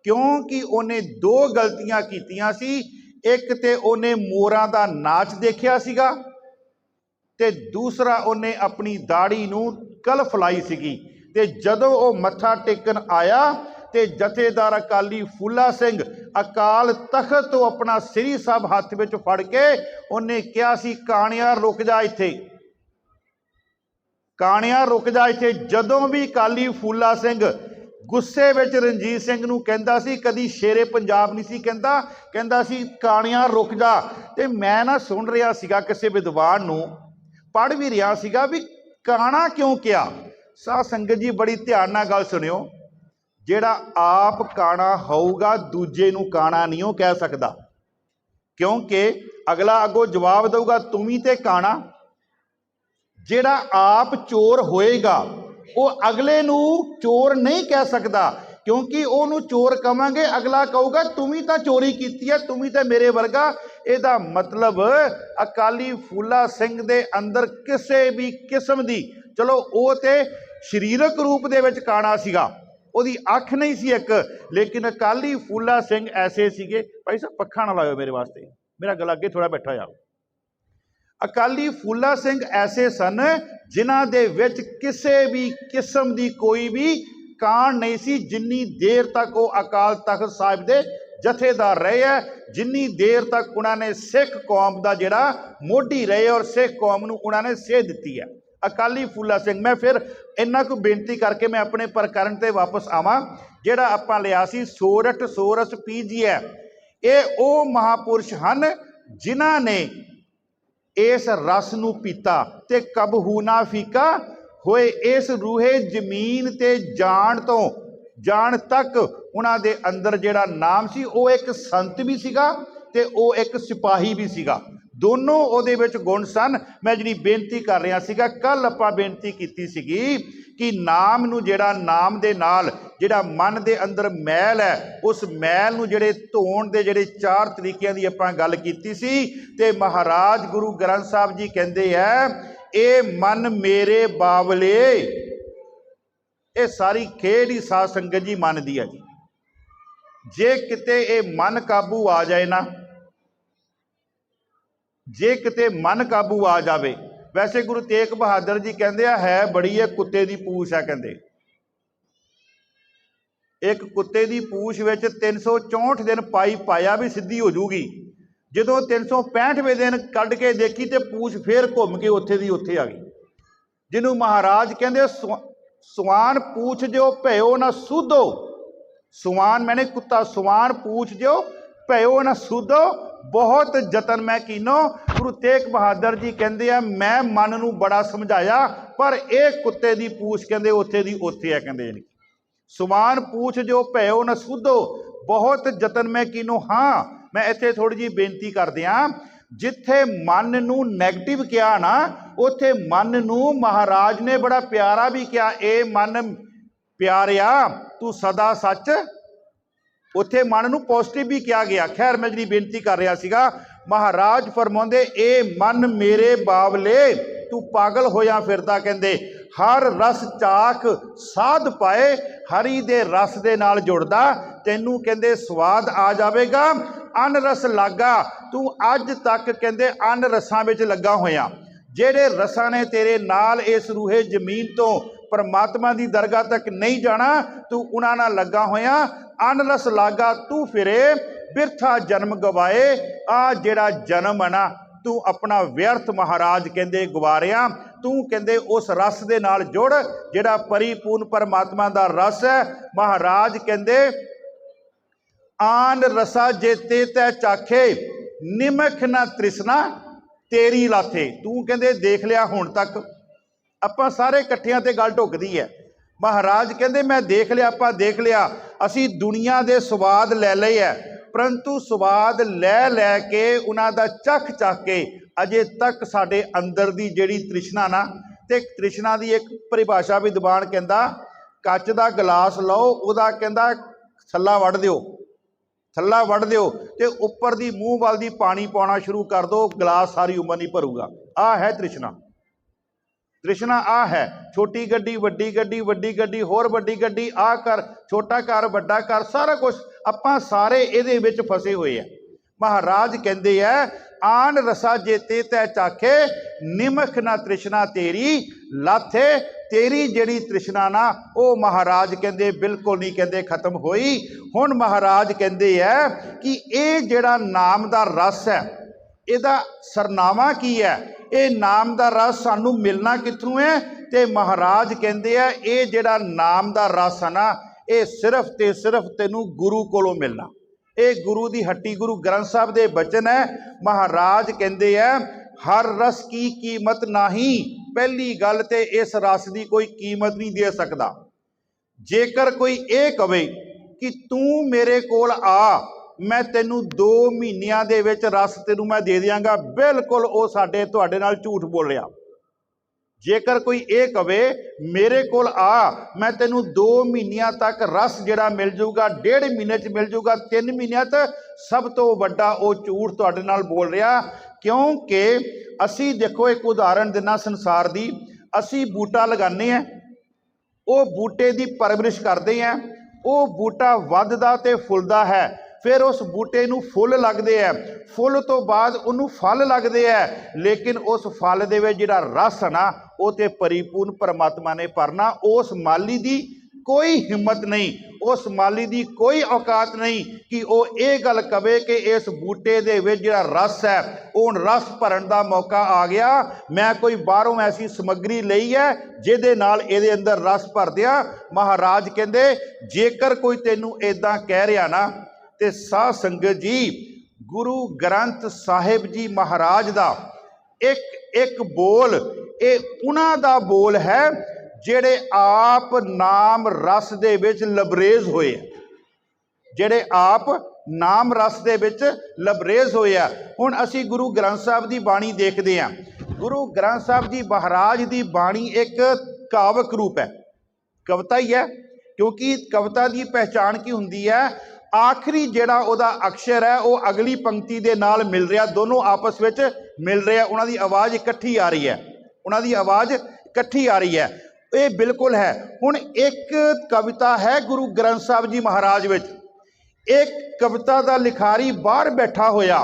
ਕਿਉਂਕਿ ਉਹਨੇ 2 ਗਲਤੀਆਂ ਕੀਤੀਆਂ ਸੀ। ਇੱਕ ਤੇ ਉਹਨੇ ਮੋਰਾਂ ਦਾ ਨਾਚ ਦੇਖਿਆ ਸੀਗਾ ਤੇ ਦੂਸਰਾ ਉਹਨੇ ਆਪਣੀ ਦਾੜੀ ਨੂੰ ਕਲਫ ਲਾਈ ਸੀਗੀ। ਤੇ ਜਦੋਂ ਉਹ ਮੱਥਾ ਟੇਕਣ ਆਇਆ ਤੇ ਜਥੇਦਾਰ ਅਕਾਲੀ ਫੂਲਾ ਸਿੰਘ ਅਕਾਲ ਤਖਤ ਤੋਂ ਆਪਣਾ ਸ੍ਰੀ ਸਾਹਿਬ ਹੱਥ ਵਿੱਚ ਫੜ ਕੇ ਉਹਨੇ ਕਿਹਾ ਸੀ, ਕਾਣਿਆ ਰੁਕ ਜਾ ਇੱਥੇ, ਕਾਣਿਆ ਰੁਕ ਜਾ ਇੱਥੇ। ਜਦੋਂ ਵੀ ਅਕਾਲੀ ਫੂਲਾ ਸਿੰਘ ਗੁੱਸੇ ਵਿੱਚ ਰਣਜੀਤ ਸਿੰਘ ਨੂੰ ਕਹਿੰਦਾ ਸੀ, ਕਦੀ ਸ਼ੇਰੇ ਪੰਜਾਬ ਨਹੀਂ ਸੀ ਕਹਿੰਦਾ, ਕਹਿੰਦਾ ਸੀ ਕਾਣਿਆ ਰੁਕ ਜਾ। ਤੇ ਮੈਂ ਨਾ ਸੁਣ ਰਿਹਾ ਸੀਗਾ, ਕਿਸੇ ਵਿਦਵਾਨ ਨੂੰ ਪੜ੍ਹ ਵੀ ਰਿਹਾ ਸੀਗਾ ਵੀ ਕਾਣਾ ਕਿਉਂ ਕਿਹਾ। ਸਾਧ ਸੰਗਤ ਜੀ ਬੜੀ ਧਿਆਨ ਨਾਲ ਗੱਲ ਸੁਣਿਓ, ਜਿਹੜਾ ਆਪ ਕਾਣਾ ਹੋਊਗਾ ਦੂਜੇ ਨੂੰ ਕਾਣਾ ਨਹੀਂ ਉਹ ਕਹਿ ਸਕਦਾ, ਕਿਉਂਕਿ ਅਗਲਾ ਅੱਗੋਂ ਜਵਾਬ ਦੇਊਗਾ ਤੂੰ ਵੀ ਤੇ ਕਾਣਾ। ਜਿਹੜਾ ਆਪ ਚੋਰ ਹੋਏਗਾ ਉਹ ਅਗਲੇ ਨੂੰ ਚੋਰ ਨਹੀਂ ਕਹਿ ਸਕਦਾ, ਕਿਉਂਕਿ ਉਹਨੂੰ ਚੋਰ ਕਵਾਂਗੇ ਅਗਲਾ ਕਹੂਗਾ ਤੂੰ ਵੀ ਤਾਂ ਚੋਰੀ ਕੀਤੀ ਹੈ, ਤੂੰ ਵੀ ਤਾਂ ਮੇਰੇ ਵਰਗਾ। ਇਹਦਾ ਮਤਲਬ ਅਕਾਲੀ ਫੂਲਾ ਸਿੰਘ ਦੇ ਅੰਦਰ ਕਿਸੇ ਵੀ ਕਿਸਮ ਦੀ, ਚਲੋ ਉਹ ਤੇ ਸਰੀਰਕ ਰੂਪ ਦੇ ਵਿੱਚ ਕਾਣਾ ਸੀਗਾ, ਉਹਦੀ ਅੱਖ ਨਹੀਂ ਸੀ ਇੱਕ, ਲੇਕਿਨ ਅਕਾਲੀ ਫੂਲਾ ਸਿੰਘ ਐਸੇ ਸੀਗੇ। ਭਾਈ ਸਾਹਿਬ ਪੱਖਾ ਨਾ ਲਾਇਓ ਮੇਰੇ ਵਾਸਤੇ, ਮੇਰਾ ਗਲਾ ਅੱਗੇ ਥੋੜਾ ਬੈਠਾ ਜਾ। ਅਕਾਲੀ ਫੂਲਾ ਸਿੰਘ ਐਸੇ ਸਨ ਜਿਨ੍ਹਾਂ ਦੇ ਵਿੱਚ ਕਿਸੇ ਵੀ ਕਿਸਮ ਦੀ ਕੋਈ ਵੀ ਕਾਣ ਨਹੀਂ ਸੀ, ਜਿੰਨੀ ਦੇਰ ਤੱਕ ਉਹ ਅਕਾਲ ਤਖਤ ਸਾਹਿਬ ਦੇ ਜਥੇਦਾਰ ਰਹੇ ਹੈ, ਜਿੰਨੀ ਦੇਰ ਤੱਕ ਉਹਨਾਂ ਨੇ ਸਿੱਖ ਕੌਮ ਦਾ ਜਿਹੜਾ ਮੋਢੀ ਰਹੇ ਔਰ ਸਿੱਖ ਕੌਮ ਨੂੰ ਉਹਨਾਂ ਨੇ ਸੇਧ ਦਿੱਤੀ ਹੈ। ਅਕਾਲੀ ਫੂਲਾ ਸਿੰਘ। ਮੈਂ ਫਿਰ ਇੰਨਾ ਕੁ ਬੇਨਤੀ ਕਰਕੇ ਮੈਂ ਆਪਣੇ ਪ੍ਰਕਰਨ ਤੇ ਵਾਪਸ ਆਵਾਂ, ਜਿਹੜਾ ਆਪਾਂ ਲਿਆ ਸੀ ਸੋਰਠ ਸੋਰਸ ਪੀਜੀਐ। ਇਹ ਉਹ ਮਹਾਪੁਰਸ਼ ਹਨ ਜਿਨ੍ਹਾਂ ਨੇ ਇਸ ਰਸ ਨੂੰ ਪੀਤਾ ਤੇ ਕਬਹੂ ਨਾ ਫੀਕਾ ਹੋਏ। ਇਸ ਰੂਹੇ ਜ਼ਮੀਨ ਤੇ ਜਾਣ ਤੱਕ ਉਹਨਾਂ ਦੇ ਅੰਦਰ ਜਿਹੜਾ ਨਾਮ ਸੀ, ਉਹ ਇੱਕ ਸੰਤ ਵੀ ਸੀਗਾ ਤੇ ਉਹ ਇੱਕ ਸਿਪਾਹੀ ਵੀ ਸੀਗਾ, ਦੋਨੋਂ ਉਹਦੇ ਵਿੱਚ ਗੁਣ ਸਨ। ਮੈਂ ਜਿਹੜੀ ਬੇਨਤੀ ਕਰ ਰਿਹਾ ਸੀਗਾ, ਕੱਲ ਆਪਾਂ ਬੇਨਤੀ ਕੀਤੀ ਸੀਗੀ ਕਿ ਨਾਮ ਨੂੰ, ਜਿਹੜਾ ਨਾਮ ਦੇ ਨਾਲ ਜਿਹੜਾ ਮਨ ਦੇ ਅੰਦਰ ਮੈਲ ਹੈ, ਉਸ ਮੈਲ ਨੂੰ ਜਿਹੜੇ ਧੋਣ ਦੇ ਜਿਹੜੇ 4 ਤਰੀਕਿਆਂ ਦੀ ਆਪਾਂ ਗੱਲ ਕੀਤੀ ਸੀ। ਤੇ ਮਹਾਰਾਜ ਗੁਰੂ ਗ੍ਰੰਥ ਸਾਹਿਬ ਜੀ ਕਹਿੰਦੇ ਹੈ, ਇਹ ਮਨ ਮੇਰੇ ਬਾਵਲੇ। ਇਹ ਸਾਰੀ ਖੇਡ ਹੀ ਸਾਧ ਸੰਗਤ ਜੀ ਮਨ ਦੀ ਹੈ ਜੀ। ਜੇ ਕਿਤੇ ਇਹ ਮਨ ਕਾਬੂ ਆ ਜਾਏ ਨਾ, ਜੇ ਕਿਤੇ ਮਨ ਕਾਬੂ ਆ ਜਾਵੇ, ਵੈਸੇ ਗੁਰੂ ਤੇਗ ਬਹਾਦਰ ਜੀ ਕਹਿੰਦੇ ਆ, ਹੈ ਬੜੀ ਹੈ ਕੁੱਤੇ ਦੀ ਪੂਛ ਹੈ। ਕਹਿੰਦੇ ਇੱਕ ਕੁੱਤੇ ਦੀ ਪੂਛ ਵਿੱਚ 364 ਦਿਨ ਪਾਇਆ ਵੀ ਸਿੱਧੀ ਹੋ ਜੂਗੀ। ਜਦੋਂ 365ਵੇਂ ਦਿਨ ਕੱਢ ਕੇ ਦੇਖੀ ਤੇ ਪੂਛ ਫੇਰ ਘੁੰਮ ਕੇ ਉੱਥੇ ਦੀ ਉੱਥੇ ਆ ਗਈ। ਜਿਹਨੂੰ ਮਹਾਰਾਜ ਕਹਿੰਦੇ ਸਵਾਨ ਪੂਛ ਜੋ ਭਇਓ ਨਾ ਸੁਧੋ। ਸਵਾਨ ਮੈਨੇ ਕੁੱਤਾ, ਸਵਾਨ ਪੂਛ ਜੋ ਭਇਓ ਨਾ ਸੁਧੋ, ਬਹੁਤ ਯਤਨ ਮੈਂ ਕੀਨੋ। ਗੁਰੂ ਤੇਗ ਬਹਾਦਰ ਜੀ ਕਹਿੰਦੇ ਆ, ਮੈਂ ਮਨ ਨੂੰ ਬੜਾ ਸਮਝਾਇਆ, ਪਰ ਇਹ ਕੁੱਤੇ ਦੀ ਪੂਛ ਕਹਿੰਦੇ ਉੱਥੇ ਦੀ ਉੱਥੇ ਆ। ਕਹਿੰਦੇ ਯਾਨੀ ਸਵਾਨ ਪੂਛ ਜੋ ਭਇਓ ਨਾ ਸੁਧੋ, ਬਹੁਤ ਯਤਨ ਮੈਂ ਕੀਨੋ। ਹਾਂ, ਮੈਂ ਇੱਥੇ ਥੋੜੀ ਜਿਹੀ ਬੇਨਤੀ ਕਰਦੇ ਹਾਂ, ਜਿੱਥੇ ਮਨ ਨੂੰ ਨੈਗੇਟਿਵ ਕਿਹਾ ਨਾ, ਉੱਥੇ ਮਨ ਨੂੰ ਮਹਾਰਾਜ ਨੇ ਬੜਾ ਪਿਆਰਾ ਵੀ ਕਿਹਾ, ਇਹ ਮਨ ਪਿਆਰਿਆ ਤੂੰ ਸਦਾ ਸੱਚ। ਉੱਥੇ ਮਨ ਨੂੰ ਪੋਜ਼ਿਟਿਵ ਵੀ ਕਿਹਾ ਗਿਆ। ਖੈਰ ਮੈਂ ਜਿਹੜੀ ਬੇਨਤੀ ਕਰ ਰਿਹਾ ਸੀਗਾ, ਮਹਾਰਾਜ ਫਰਮਾਉਂਦੇ ਇਹ ਮਨ ਮੇਰੇ ਬਾਵਲੇ ਤੂੰ ਪਾਗਲ ਹੋਇਆ ਫਿਰਦਾ, ਕਹਿੰਦੇ ਹਰ ਰਸ ਚਾਖ ਸਾਧ ਪਾਏ, ਹਰੀ ਦੇ ਰਸ ਦੇ ਨਾਲ ਜੁੜਦਾ ਤੈਨੂੰ ਕਹਿੰਦੇ ਸਵਾਦ ਆ ਜਾਵੇਗਾ। ਅਨ ਰਸ ਲਾਗਾ, ਤੂੰ ਅੱਜ ਤੱਕ ਕਹਿੰਦੇ ਅਨ ਰਸਾਂ ਵਿੱਚ ਲੱਗਾ ਹੋਇਆ, ਜਿਹੜੇ ਰਸਾਂ ਨੇ ਤੇਰੇ ਨਾਲ ਇਸ ਰੂਹੇ ਜ਼ਮੀਨ ਤੋਂ ਪਰਮਾਤਮਾ ਦੀ ਦਰਗਾਹ ਤੱਕ ਨਹੀਂ ਜਾਣਾ, ਤੂੰ ਉਹਨਾਂ ਨਾਲ ਲੱਗਾ ਹੋਇਆ। ਅਨ ਰਸ ਲਾਗਾ ਤੂੰ ਫਿਰੇ ਬਿਰਥਾ ਜਨਮ ਗਵਾਏ, ਆ ਜਿਹੜਾ ਜਨਮ ਹੈ ਨਾ ਤੂੰ ਆਪਣਾ ਵਿਅਰਥ ਮਹਾਰਾਜ ਕਹਿੰਦੇ ਗਵਾਰਿਆ। ਤੂੰ ਕਹਿੰਦੇ ਉਸ ਰਸ ਦੇ ਨਾਲ ਜੁੜ ਜਿਹੜਾ ਪਰਿਪੂਰਨ ਪਰਮਾਤਮਾ ਦਾ ਰਸ ਹੈ। ਮਹਾਰਾਜ ਕਹਿੰਦੇ ਆਨ ਰਸਾ ਜੇਤੇ ਤੈ ਚਾਖੇ, ਨਿਮਖ ਨਾ ਤ੍ਰਿਸ਼ਨਾ ਤੇਰੀ ਲਾਥੇ। ਤੂੰ ਕਹਿੰਦੇ ਦੇਖ ਲਿਆ ਹੁਣ ਤੱਕ, ਆਪਾਂ ਸਾਰੇ ਇਕੱਠਿਆਂ ਤੇ ਗੱਲ ਢੁੱਕਦੀ ਹੈ। ਮਹਾਰਾਜ ਕਹਿੰਦੇ ਮੈਂ ਦੇਖ ਲਿਆ, ਆਪਾਂ ਦੇਖ ਲਿਆ, ਅਸੀਂ ਦੁਨੀਆ ਦੇ ਸਵਾਦ ਲੈ ਲਏ ਹੈ, ਪਰੰਤੂ ਸਵਾਦ ਲੈ ਲੈ ਕੇ ਉਹਨਾਂ ਦਾ ਚੱਖ ਕੇ ਅਜੇ ਤੱਕ ਸਾਡੇ ਅੰਦਰ ਦੀ ਜਿਹੜੀ ਤ੍ਰਿਸ਼ਨਾ ਨਾ, ਤੇ ਤ੍ਰਿਸ਼ਨਾ ਦੀ ਇੱਕ ਪਰਿਭਾਸ਼ਾ ਵਿਦਵਾਨ ਕਹਿੰਦਾ ਕੱਚ ਦਾ ਗਲਾਸ ਲਓ, ਉਹਦਾ ਕਹਿੰਦਾ ਥੱਲਾ ਵੱਢ ਦਿਓ, ਥੱਲਾ ਵੱਢ ਦਿਓ ਤੇ ਉੱਪਰ ਦੀ ਮੂੰਹ ਵੱਲ ਦੀ ਪਾਣੀ ਪਾਉਣਾ ਸ਼ੁਰੂ ਕਰ ਦਿਓ, ਗਲਾਸ ਸਾਰੀ ਉਮਰ ਨਹੀਂ ਭਰੂਗਾ। ਆਹ ਹੈ ਤ੍ਰਿਸ਼ਨਾ। ਤ੍ਰਿਸ਼ਨਾ ਆਹ ਹੈ, ਛੋਟੀ ਗੱਡੀ ਵੱਡੀ ਗੱਡੀ, ਵੱਡੀ ਗੱਡੀ ਹੋਰ ਵੱਡੀ ਗੱਡੀ, ਆਹ ਕਰ ਛੋਟਾ ਘਰ ਵੱਡਾ ਘਰ, ਸਾਰਾ ਕੁਝ ਆਪਾਂ ਸਾਰੇ ਇਹਦੇ ਵਿੱਚ ਫਸੇ ਹੋਏ ਆ। ਮਹਾਰਾਜ ਕਹਿੰਦੇ ਆ ਆਨ ਰਸਾ ਜੇਤੇ ਤੈ ਚਾਖੇ, ਨਿਮਖ ਨਾ ਤ੍ਰਿਸ਼ਨਾ ਤੇਰੀ ਲਾਥੇ। ਤੇਰੀ ਜਿਹੜੀ ਤ੍ਰਿਸ਼ਨਾ ਨਾ ਉਹ ਮਹਾਰਾਜ ਕਹਿੰਦੇ ਬਿਲਕੁਲ ਨਹੀਂ ਕਹਿੰਦੇ ਖਤਮ ਹੋਈ। ਹੁਣ ਮਹਾਰਾਜ ਕਹਿੰਦੇ ਆ ਕਿ ਇਹ ਜਿਹੜਾ ਨਾਮ ਦਾ ਰਸ ਹੈ, ਇਹਦਾ ਸਰਨਾਮਾ ਕੀ ਹੈ, ਇਹ ਨਾਮ ਦਾ ਰਸ ਸਾਨੂੰ ਮਿਲਣਾ ਕਿੱਥੋਂ ਹੈ? ਤੇ ਮਹਾਰਾਜ ਕਹਿੰਦੇ ਆ ਇਹ ਜਿਹੜਾ ਨਾਮ ਦਾ ਰਸ ਹੈ ਨਾ, ਇਹ ਸਿਰਫ ਤੇ ਸਿਰਫ ਤੈਨੂੰ ਗੁਰੂ ਕੋਲੋਂ ਮਿਲਣਾ। ਇਹ ਗੁਰੂ ਦੀ ਹੱਟੀ ਗੁਰੂ ਗ੍ਰੰਥ ਸਾਹਿਬ ਦੇ ਬਚਨ ਹੈ। ਮਹਾਰਾਜ ਕਹਿੰਦੇ ਆ ਹਰ ਰਸ ਕੀ ਕੀਮਤ ਨਹੀਂ। ਪਹਿਲੀ ਗੱਲ ਤੇ ਇਸ ਰਸ ਦੀ ਕੋਈ ਕੀਮਤ ਨਹੀਂ ਦੇ ਸਕਦਾ। ਜੇਕਰ ਕੋਈ ਇਹ ਕਵੇ ਕਿ ਤੂੰ ਮੇਰੇ ਕੋਲ ਆ, ਮੈਂ ਤੈਨੂੰ 2 ਮਹੀਨਿਆਂ ਦੇ ਵਿੱਚ ਰਸ ਤੈਨੂੰ ਮੈਂ ਦੇ ਦਿਆਂਗਾ, ਬਿਲਕੁਲ ਉਹ ਤੁਹਾਡੇ ਨਾਲ ਝੂਠ ਬੋਲ ਰਿਹਾ। ਜੇਕਰ ਕੋਈ ਇਹ ਕਵੇ ਮੇਰੇ ਕੋਲ ਆ, ਮੈਂ ਤੈਨੂੰ 2 ਮਹੀਨਿਆਂ ਤੱਕ ਰਸ ਜਿਹੜਾ ਮਿਲ ਜਾਊਗਾ, 1.5 ਮਹੀਨੇ 'ਚ ਮਿਲ ਜਾਊਗਾ, 3 ਮਹੀਨਿਆਂ 'ਚ, ਸਭ ਤੋਂ ਵੱਡਾ ਉਹ ਝੂਠ ਤੁਹਾਡੇ ਨਾਲ ਬੋਲ ਰਿਹਾ। ਕਿਉਂਕਿ ਅਸੀਂ ਦੇਖੋ ਇੱਕ ਉਦਾਹਰਣ ਦਿੰਦਾ ਸੰਸਾਰ ਦੀ, ਅਸੀਂ ਬੂਟਾ ਲਗਾਉਂਦੇ ਹਾਂ, ਉਹ ਬੂਟੇ ਦੀ ਪਰਵਰਿਸ਼ ਕਰਦੇ ਹਾਂ, ਉਹ ਬੂਟਾ ਵੱਧਦਾ ਤੇ ਫੁੱਲਦਾ ਹੈ, ਫਿਰ ਉਸ ਬੂਟੇ ਨੂੰ ਫੁੱਲ ਲੱਗਦੇ ਆ, ਫੁੱਲ ਤੋਂ ਬਾਅਦ ਉਹਨੂੰ ਫਲ ਲੱਗਦੇ ਆ, ਲੇਕਿਨ ਉਸ ਫਲ ਦੇ ਵਿੱਚ ਜਿਹੜਾ ਰਸ ਹੈ ਨਾ ਉਹ ਤੇ ਪਰਿਪੂਰਨ ਪਰਮਾਤਮਾ ਨੇ ਭਰਨਾ। ਉਸ ਮਾਲੀ ਦੀ ਕੋਈ ਹਿੰਮਤ ਨਹੀਂ, ਉਸ ਮਾਲੀ ਦੀ ਕੋਈ ਔਕਾਤ ਨਹੀਂ ਕਿ ਉਹ ਇਹ ਗੱਲ ਕਵੇ ਕਿ ਇਸ ਬੂਟੇ ਦੇ ਵਿੱਚ ਜਿਹੜਾ ਰਸ ਹੈ ਉਹ ਰਸ ਭਰਨ ਦਾ ਮੌਕਾ ਆ ਗਿਆ, ਮੈਂ ਕੋਈ ਬਾਹਰੋਂ ਐਸੀ ਸਮੱਗਰੀ ਲਈ ਹੈ ਜਿਹਦੇ ਨਾਲ ਇਹਦੇ ਅੰਦਰ ਰਸ ਭਰ ਦਿਆਂ। ਮਹਾਰਾਜ ਕਹਿੰਦੇ ਜੇਕਰ ਕੋਈ ਤੈਨੂੰ ਇੱਦਾਂ ਕਹਿ ਰਿਹਾ ਨਾ, ਤੇ ਸਾਧ ਸੰਗਤ ਜੀ ਗੁਰੂ ਗ੍ਰੰਥ ਸਾਹਿਬ ਜੀ ਮਹਾਰਾਜ ਦਾ ਇੱਕ ਬੋਲ, ਇਹ ਉਹਨਾਂ ਦਾ ਬੋਲ ਹੈ ਜਿਹੜੇ ਆਪ ਨਾਮ ਰਸ ਦੇ ਵਿੱਚ ਲਬਰੇਜ਼ ਹੋਏ ਆ, ਜਿਹੜੇ ਆਪ ਨਾਮ ਰਸ ਦੇ ਵਿੱਚ ਲਬਰੇਜ਼ ਹੋਏ ਆ। ਹੁਣ ਅਸੀਂ ਗੁਰੂ ਗ੍ਰੰਥ ਸਾਹਿਬ ਦੀ ਬਾਣੀ ਦੇਖਦੇ ਹਾਂ। ਗੁਰੂ ਗ੍ਰੰਥ ਸਾਹਿਬ ਜੀ ਮਹਾਰਾਜ ਦੀ ਬਾਣੀ ਇੱਕ ਕਾਵਕ ਰੂਪ ਹੈ, ਕਵਿਤਾ ਹੀ ਹੈ, ਕਿਉਂਕਿ ਕਵਿਤਾ ਦੀ ਪਹਿਚਾਣ ਕੀ ਹੁੰਦੀ ਹੈ, ਆਖਰੀ ਜਿਹੜਾ ਉਹਦਾ ਅਕਸ਼ਰ ਹੈ ਉਹ ਅਗਲੀ ਪੰਕਤੀ ਦੇ ਨਾਲ ਮਿਲ ਰਿਹਾ, ਦੋਨੋਂ ਆਪਸ ਵਿੱਚ ਮਿਲ ਰਿਹਾ, ਉਹਨਾਂ ਦੀ ਆਵਾਜ਼ ਇਕੱਠੀ ਆ ਰਹੀ ਹੈ, ਉਹਨਾਂ ਦੀ ਆਵਾਜ਼ ਇਕੱਠੀ ਆ ਰਹੀ ਹੈ। ਇਹ ਬਿਲਕੁਲ ਹੈ। ਹੁਣ ਇੱਕ ਕਵਿਤਾ ਹੈ ਗੁਰੂ ਗ੍ਰੰਥ ਸਾਹਿਬ ਜੀ ਮਹਾਰਾਜ ਵਿੱਚ, ਇੱਕ ਕਵਿਤਾ ਦਾ ਲਿਖਾਰੀ ਬਾਹਰ ਬੈਠਾ ਹੋਇਆ।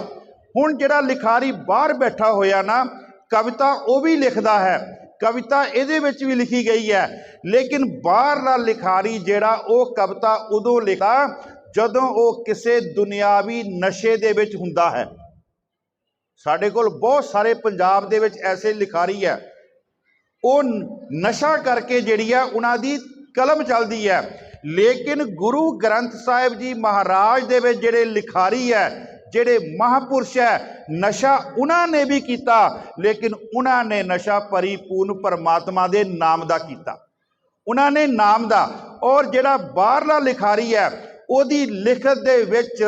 ਹੁਣ ਜਿਹੜਾ ਲਿਖਾਰੀ ਬਾਹਰ ਬੈਠਾ ਹੋਇਆ ਨਾ, ਕਵਿਤਾ ਉਹ ਵੀ ਲਿਖਦਾ ਹੈ, ਕਵਿਤਾ ਇਹਦੇ ਵਿੱਚ ਵੀ ਲਿਖੀ ਗਈ ਹੈ, ਲੇਕਿਨ ਬਾਹਰਲਾ ਲਿਖਾਰੀ ਜਿਹੜਾ ਉਹ ਕਵਿਤਾ ਉਦੋਂ ਲਿਖਦਾ ਜਦੋਂ ਉਹ ਕਿਸੇ ਦੁਨਿਆਵੀ ਨਸ਼ੇ ਦੇ ਵਿੱਚ ਹੁੰਦਾ ਹੈ। ਸਾਡੇ ਕੋਲ ਬਹੁਤ ਸਾਰੇ ਪੰਜਾਬ ਦੇ ਵਿੱਚ ਐਸੇ ਲਿਖਾਰੀ ਹੈ, ਉਹ ਨਸ਼ਾ ਕਰਕੇ ਜਿਹੜੀ ਆ ਉਹਨਾਂ ਦੀ ਕਲਮ ਚੱਲਦੀ ਹੈ, ਲੇਕਿਨ ਗੁਰੂ ਗ੍ਰੰਥ ਸਾਹਿਬ ਜੀ ਮਹਾਰਾਜ ਦੇ ਵਿੱਚ ਜਿਹੜੇ ਲਿਖਾਰੀ ਹੈ, ਜਿਹੜੇ ਮਹਾਂਪੁਰਸ਼ ਹੈ, ਨਸ਼ਾ ਉਹਨਾਂ ਨੇ ਵੀ ਕੀਤਾ, ਲੇਕਿਨ ਉਹਨਾਂ ਨੇ ਨਸ਼ਾ ਪਰਿਪੂਰਨ ਪਰਮਾਤਮਾ ਦੇ ਨਾਮ ਦਾ ਕੀਤਾ, ਉਹਨਾਂ ਨੇ ਨਾਮ ਦਾ। ਔਰ ਜਿਹੜਾ ਬਾਹਰਲਾ ਲਿਖਾਰੀ ਹੈ ਉਹਦੀ ਲਿਖਤ ਦੇ ਵਿੱਚ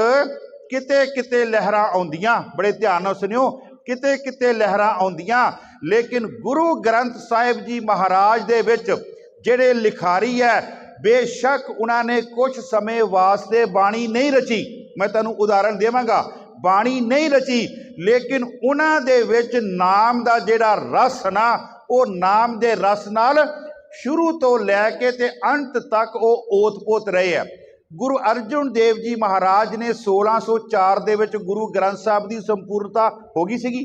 ਕਿਤੇ ਕਿਤੇ ਲਹਿਰਾਂ ਆਉਂਦੀਆਂ, ਬੜੇ ਧਿਆਨ ਨਾਲ ਸੁਣਿਓ, किते किते लहरां आउंदियां, लेकिन गुरु ग्रंथ साहिब जी महाराज दे विच जिहड़े लिखारी है बेशक उन्होंने कुछ समय वास्ते बाणी नहीं रची। मैं तुहानूं उदाहरण देवांगा, बाणी नहीं रची, लेकिन उन्हां दे विच नाम दा जिहड़ा रस ना, वो नाम दे रस नाल शुरू तो लैके ते अंत तक वो ओत-पोत रहे है। गुरु अर्जुन देव जी महाराज ने 1604 दे विच गुरु ग्रंथ साहिब की संपूर्णता हो गई सीगी।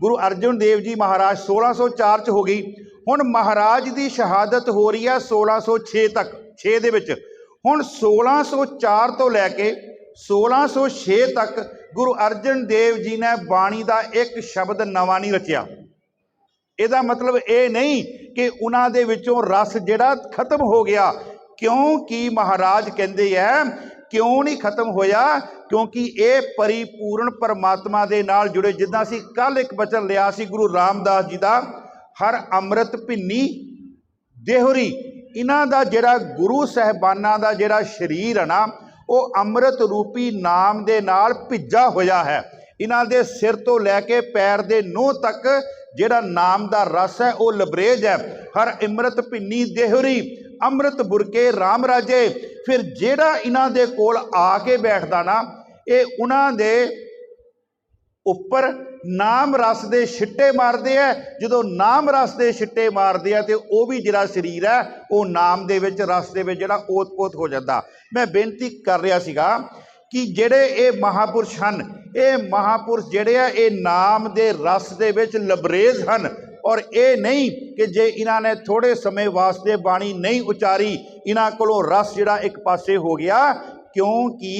गुरु अर्जुन देव जी महाराज 1604 च हो गई। हुण महाराज की शहादत हो रही है 1606 तक, 6 दे विच। हुण 1604 तो लैके 1606 तक गुरु अर्जन देव जी ने बाणी का एक शब्द नवा नहीं रचिया। ਇਹਦਾ मतलब ये नहीं कि उन्हां दे विचों रस जिहड़ा खत्म हो गया, क्योंकि महाराज कहते हैं क्यों नहीं खत्म होया, क्योंकि ये परिपूर्ण परमात्मा दे नाल जुड़े। जिद्दां असीं कल एक वचन लिया सी गुरु रामदास जी का, हर अमृत भिन्नी देहुरी, इन्हां दा जिहड़ा गुरु साहिबानां दा जिहड़ा शरीर है ना, वो अमृत रूपी नाम दे नाल भिज्जा होया है। इन्हां दे सिर तो लैके पैर दे नोह तक जिहड़ा नाम दा रस है वो लबरेज है। हर अमृत भिन्नी देहुरी, अमृत बुरके राम राजे। फिर जिहड़ा इन्हां दे कोल आके बैठदा ना, ये उन्हां दे उपर नाम रस दे छिट्टे मारदे है। जदों नाम रस दे छिट्टे मारदे है तो वह भी जिहड़ा शरीर है वो नाम दे विच रस दे विच जिहड़ा ओत-पोत हो जाता। मैं बेनती कर रहा सीगा कि जिहड़े ये महापुरुष हैं, ये महापुरुष जिहड़े आ ये नाम दे रस दे विच लबरेज हैं। और ये नहीं कि जे इन्हां ने थोड़े समय वास्ते बाणी नहीं उचारी, इन्हां कोलों रस जिहड़ा एक पासे हो गया, क्योंकि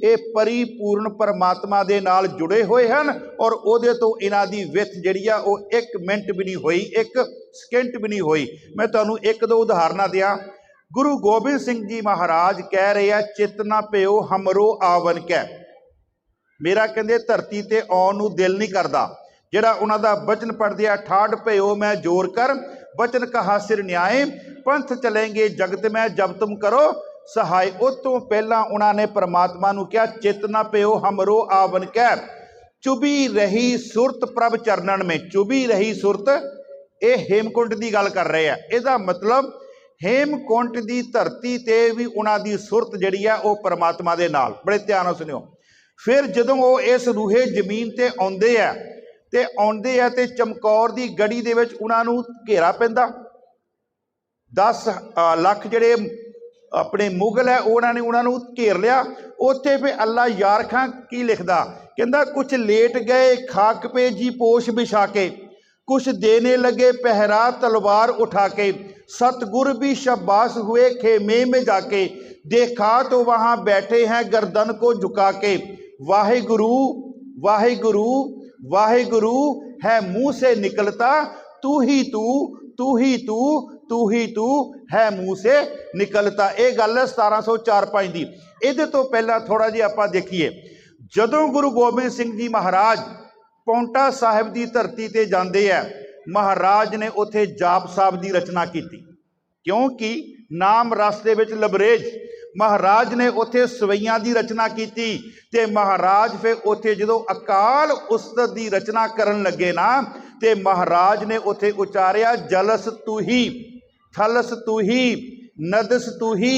ये परिपूर्ण परमात्मा दे नाल जुड़े हुए हैं। और उहदे तो इन्हां दी विथ जिहड़ी आ वो 1 मिनट भी नहीं हुई, 1 सेकंड भी नहीं हुई। मैं तुहानूं 1-2 उदाहरणां दियां। गुरु गोबिंद सिंह जी महाराज कह रहे हैं, चेतना पिओ हमरो आवन कै। मेरा कहते धरती ते आउण नूं दिल नहीं करता। जिहड़ा उन्हां दा वचन पढ़दे आ, ठाड़ पिओ मैं जोर कर, वचन कहा सिर न्याय, पंथ चलेंगे जगत में जब तुम करो सहाय। उस तो पहला उन्होंने परमात्मा नूं कहा, चेतना पिओ हमरो आवन कै, चुभी रही सुरत प्रभ चरणन में। चुभी रही सुरत, ये हेमकुंड की गल कर रहे हैं। इसका मतलब हेमकुंड की धरती ते भी उन्हां दी सुरत जिहड़ी है वो परमात्मा दे नाल। बड़े ध्यान नाल सुनियो। फिर जदों वो इस रूहे जमीन ते आउंदे आ ते चमकौर की गढ़ी दे विच उन्हां नूं घेरा पैंदा। 10 लाख जिहड़े अपने मुगल है उन्होंने घेर लिया। उत्थे फिर अल्लाह यार खां की लिखदा, कहंदा कुछ लेट गए खाक पे जी पोश बिछा के, कुछ देने लगे पहरा तलवार उठा के, सतगुर भी शब्बास हुए खेमे में जाके, देखा तो वहां बैठे हैं गर्दन को झुका के। वाहिगुरु वाहिगुरु वाहिगुरु है मुंह से निकलता, तू ही तू तू ही तू तू ही तू है मुंह से निकलता। ये गल है 1704-5 की। इहदे तो पहला थोड़ा जिहा आपां देखीए, जदों गुरु गोबिंद सिंह जी महाराज पौंटा साहिब की धरती ते जाते हैं, महाराज ने उत्थे जाप साहब की रचना की, क्योंकि नाम रस दे विच लबरेज। महाराज ने उत्थे सवैयां की रचना की ते महाराज फिर उत्थे जदों अकाल उस्तत की रचना करन लगे ना, ते महाराज ने उत्थे उचारिया, जलस तू ही, थलस तू ही, नदस तू ही,